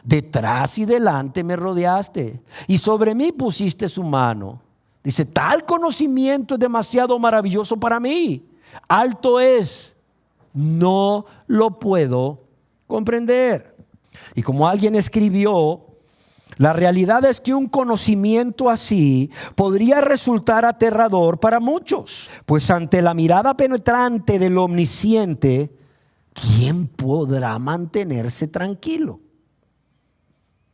Detrás y delante me rodeaste. Y sobre mí pusiste su mano. Dice, tal conocimiento es demasiado maravilloso para mí. Alto es. No lo puedo comprender. Y como alguien escribió, la realidad es que un conocimiento así podría resultar aterrador para muchos. Pues ante la mirada penetrante del omnisciente, ¿quién podrá mantenerse tranquilo?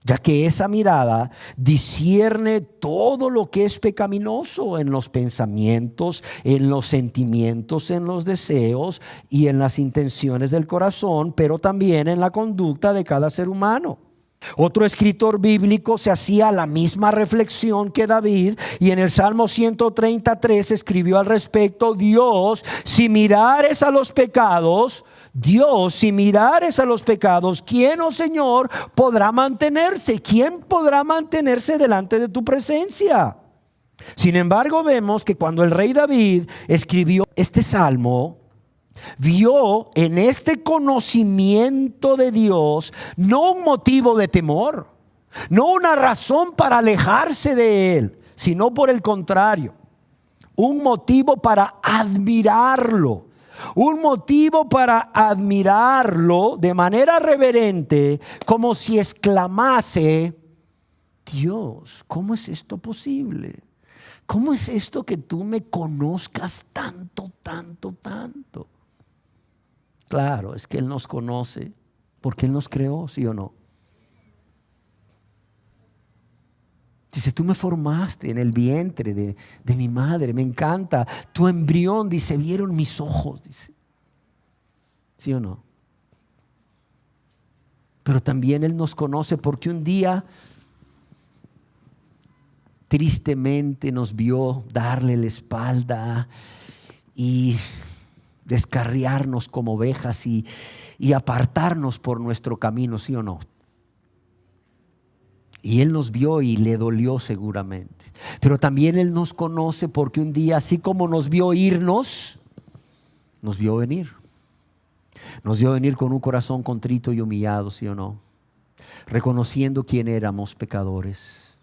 ya que esa mirada discierne todo lo que es pecaminoso en los pensamientos, en los sentimientos, en los deseos y en las intenciones del corazón, pero también en la conducta de cada ser humano. Otro escritor bíblico se hacía la misma reflexión que David y en el Salmo 133 escribió al respecto: Dios, si mirares a los pecados, ¿quién, oh Señor, podrá mantenerse? ¿Quién podrá mantenerse delante de tu presencia? Sin embargo, vemos que cuando el rey David escribió este salmo, vio en este conocimiento de Dios no un motivo de temor, no una razón para alejarse de Él, sino por el contrario, un motivo para admirarlo. Un motivo para admirarlo de manera reverente, como si exclamase: Dios, ¿cómo es esto posible? ¿Cómo es esto que tú me conozcas tanto, tanto, tanto? Claro, es que Él nos conoce porque Él nos creó, ¿sí o no? Dice, tú me formaste en el vientre de mi madre, me encanta. Tu embrión, dice, vieron mis ojos, dice. ¿Sí o no? Pero también Él nos conoce porque un día tristemente nos vio darle la espalda y descarriarnos como ovejas y apartarnos por nuestro camino, ¿sí o no? Y Él nos vio y le dolió seguramente. Pero también Él nos conoce porque un día, así como nos vio irnos, nos vio venir. Nos vio venir con un corazón contrito y humillado, ¿sí o no? Reconociendo quién éramos, pecadores.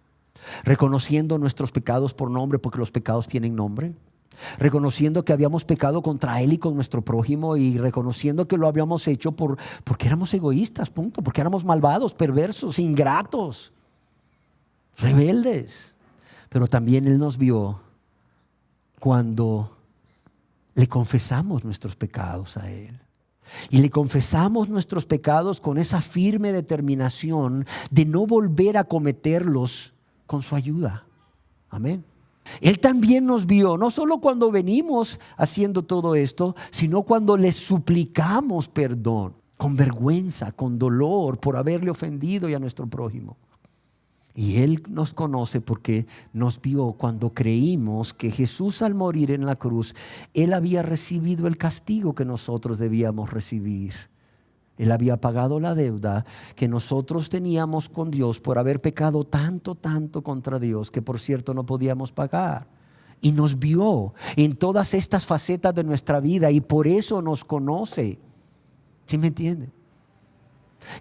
Reconociendo nuestros pecados por nombre, porque los pecados tienen nombre. Reconociendo que habíamos pecado contra Él y con nuestro prójimo, y reconociendo que lo habíamos hecho porque éramos egoístas, punto. Porque éramos malvados, perversos, ingratos, rebeldes. Pero también Él nos vio cuando le confesamos nuestros pecados a Él. Y le confesamos nuestros pecados con esa firme determinación de no volver a cometerlos con su ayuda. Amén. Él también nos vio, no solo cuando venimos haciendo todo esto, sino cuando le suplicamos perdón, con vergüenza, con dolor, por haberle ofendido y a nuestro prójimo. Y Él nos conoce porque nos vio cuando creímos que Jesús, al morir en la cruz, Él había recibido el castigo que nosotros debíamos recibir. Él había pagado la deuda que nosotros teníamos con Dios por haber pecado tanto, tanto contra Dios, que por cierto no podíamos pagar. Y nos vio en todas estas facetas de nuestra vida y por eso nos conoce. ¿Sí me entienden?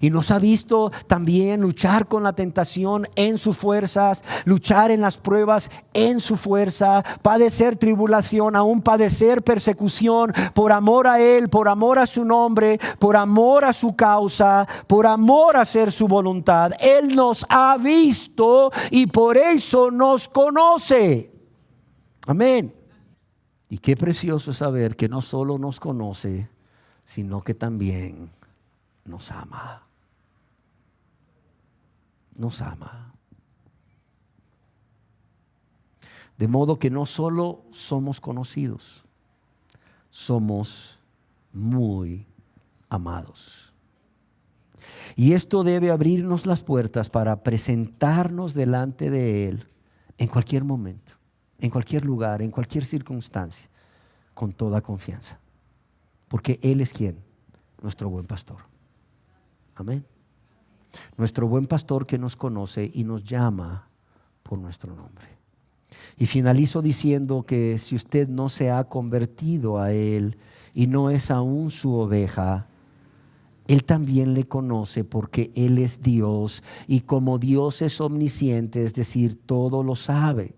Y nos ha visto también luchar con la tentación en sus fuerzas, luchar en las pruebas en su fuerza, padecer tribulación, aún padecer persecución por amor a Él, por amor a su nombre, por amor a su causa, por amor a hacer su voluntad. Él nos ha visto y por eso nos conoce. Amén. Y qué precioso saber que no solo nos conoce, sino que también nos ama. Nos ama. De modo que no solo somos conocidos, somos muy amados. Y esto debe abrirnos las puertas para presentarnos delante de Él en cualquier momento, en cualquier lugar, en cualquier circunstancia, con toda confianza. Porque Él es ¿quién? Nuestro buen pastor. Amén. Nuestro buen pastor que nos conoce y nos llama por nuestro nombre. Y finalizo diciendo que si usted no se ha convertido a Él y no es aún su oveja, Él también le conoce porque Él es Dios y como Dios es omnisciente, es decir, todo lo sabe.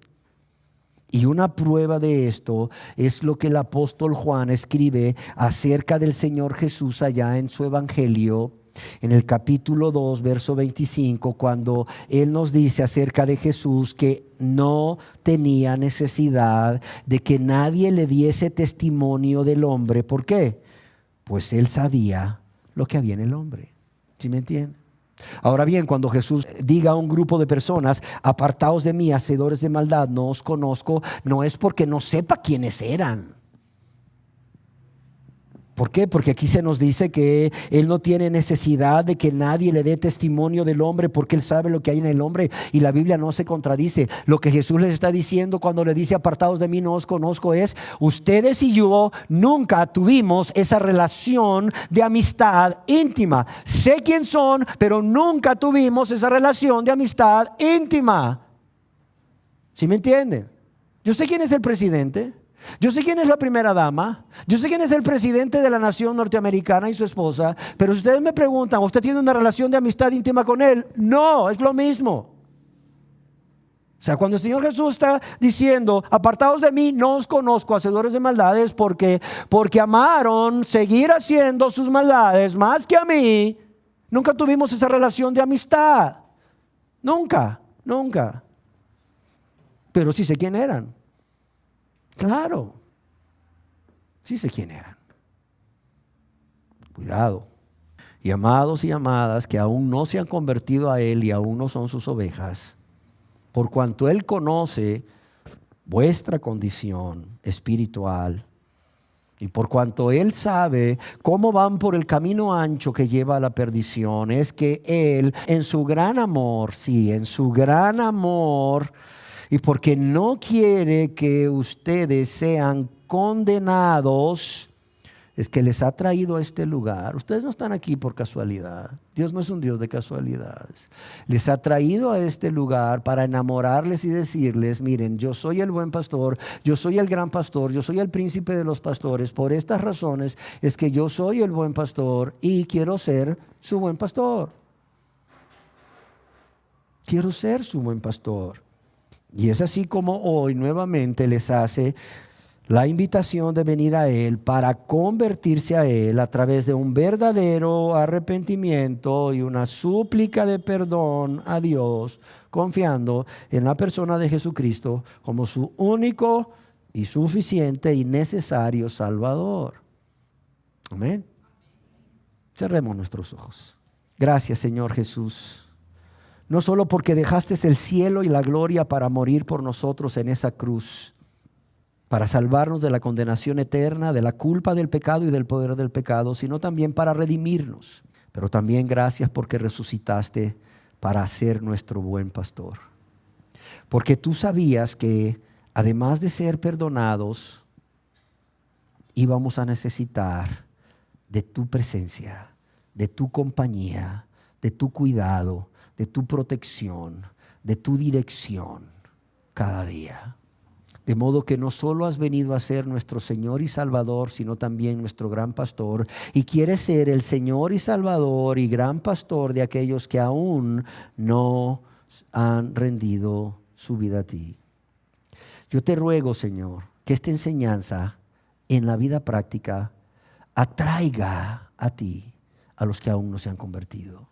Y una prueba de esto es lo que el apóstol Juan escribe acerca del Señor Jesús allá en su evangelio, en el capítulo 2, verso 25, cuando Él nos dice acerca de Jesús que no tenía necesidad de que nadie le diese testimonio del hombre. ¿Por qué? Pues Él sabía lo que había en el hombre. ¿Sí me entienden? Ahora bien, cuando Jesús diga a un grupo de personas, apartaos de mí, hacedores de maldad, no os conozco, no es porque no sepa quiénes eran. ¿Por qué? Porque aquí se nos dice que Él no tiene necesidad de que nadie le dé testimonio del hombre, porque Él sabe lo que hay en el hombre, y la Biblia no se contradice. Lo que Jesús les está diciendo cuando le dice apartados de mí no os conozco es: ustedes y yo nunca tuvimos esa relación de amistad íntima. Sé quién son, pero nunca tuvimos esa relación de amistad íntima. ¿Sí me entienden? Yo sé quién es el presidente. Yo sé quién es la primera dama, yo sé quién es el presidente de la nación norteamericana y su esposa, pero si ustedes me preguntan, ¿usted tiene una relación de amistad íntima con él? No, es lo mismo. O sea, cuando el Señor Jesús está diciendo, apartados de mí, no os conozco, hacedores de maldades, porque amaron seguir haciendo sus maldades más que a mí, nunca tuvimos esa relación de amistad. Nunca. Pero sí sé quién eran. Claro, sí sé quién eran. Cuidado. Y amados y amadas que aún no se han convertido a Él y aún no son sus ovejas, por cuanto Él conoce vuestra condición espiritual y por cuanto Él sabe cómo van por el camino ancho que lleva a la perdición, es que Él en su gran amor, en su gran amor, y porque no quiere que ustedes sean condenados, es que les ha traído a este lugar. Ustedes no están aquí por casualidad. Dios no es un Dios de casualidades. Les ha traído a este lugar para enamorarles y decirles: miren, yo soy el buen pastor, yo soy el gran pastor, yo soy el príncipe de los pastores. Por estas razones es que yo soy el buen pastor y quiero ser su buen pastor. Quiero ser su buen pastor. Y es así como hoy nuevamente les hace la invitación de venir a Él para convertirse a Él a través de un verdadero arrepentimiento y una súplica de perdón a Dios, confiando en la persona de Jesucristo como su único y suficiente y necesario Salvador. Amén. Cerremos nuestros ojos. Gracias, Señor Jesús. No solo porque dejaste el cielo y la gloria para morir por nosotros en esa cruz, para salvarnos de la condenación eterna, de la culpa del pecado y del poder del pecado, sino también para redimirnos. Pero también gracias porque resucitaste para ser nuestro buen pastor. Porque tú sabías que además de ser perdonados, íbamos a necesitar de tu presencia, de tu compañía, de tu cuidado, de tu protección, de tu dirección cada día. De modo que no solo has venido a ser nuestro Señor y Salvador, sino también nuestro gran pastor. Y quieres ser el Señor y Salvador y gran pastor de aquellos que aún no han rendido su vida a ti. Yo te ruego, Señor, que esta enseñanza en la vida práctica atraiga a ti a los que aún no se han convertido,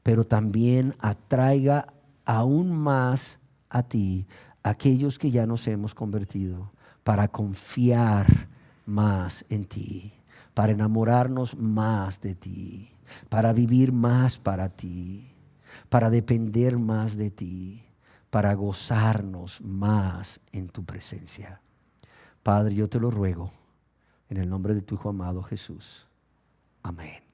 pero también atraiga aún más a ti aquellos que ya nos hemos convertido, para confiar más en ti, para enamorarnos más de ti, para vivir más para ti, para depender más de ti, para gozarnos más en tu presencia. Padre, yo te lo ruego en el nombre de tu Hijo amado Jesús. Amén.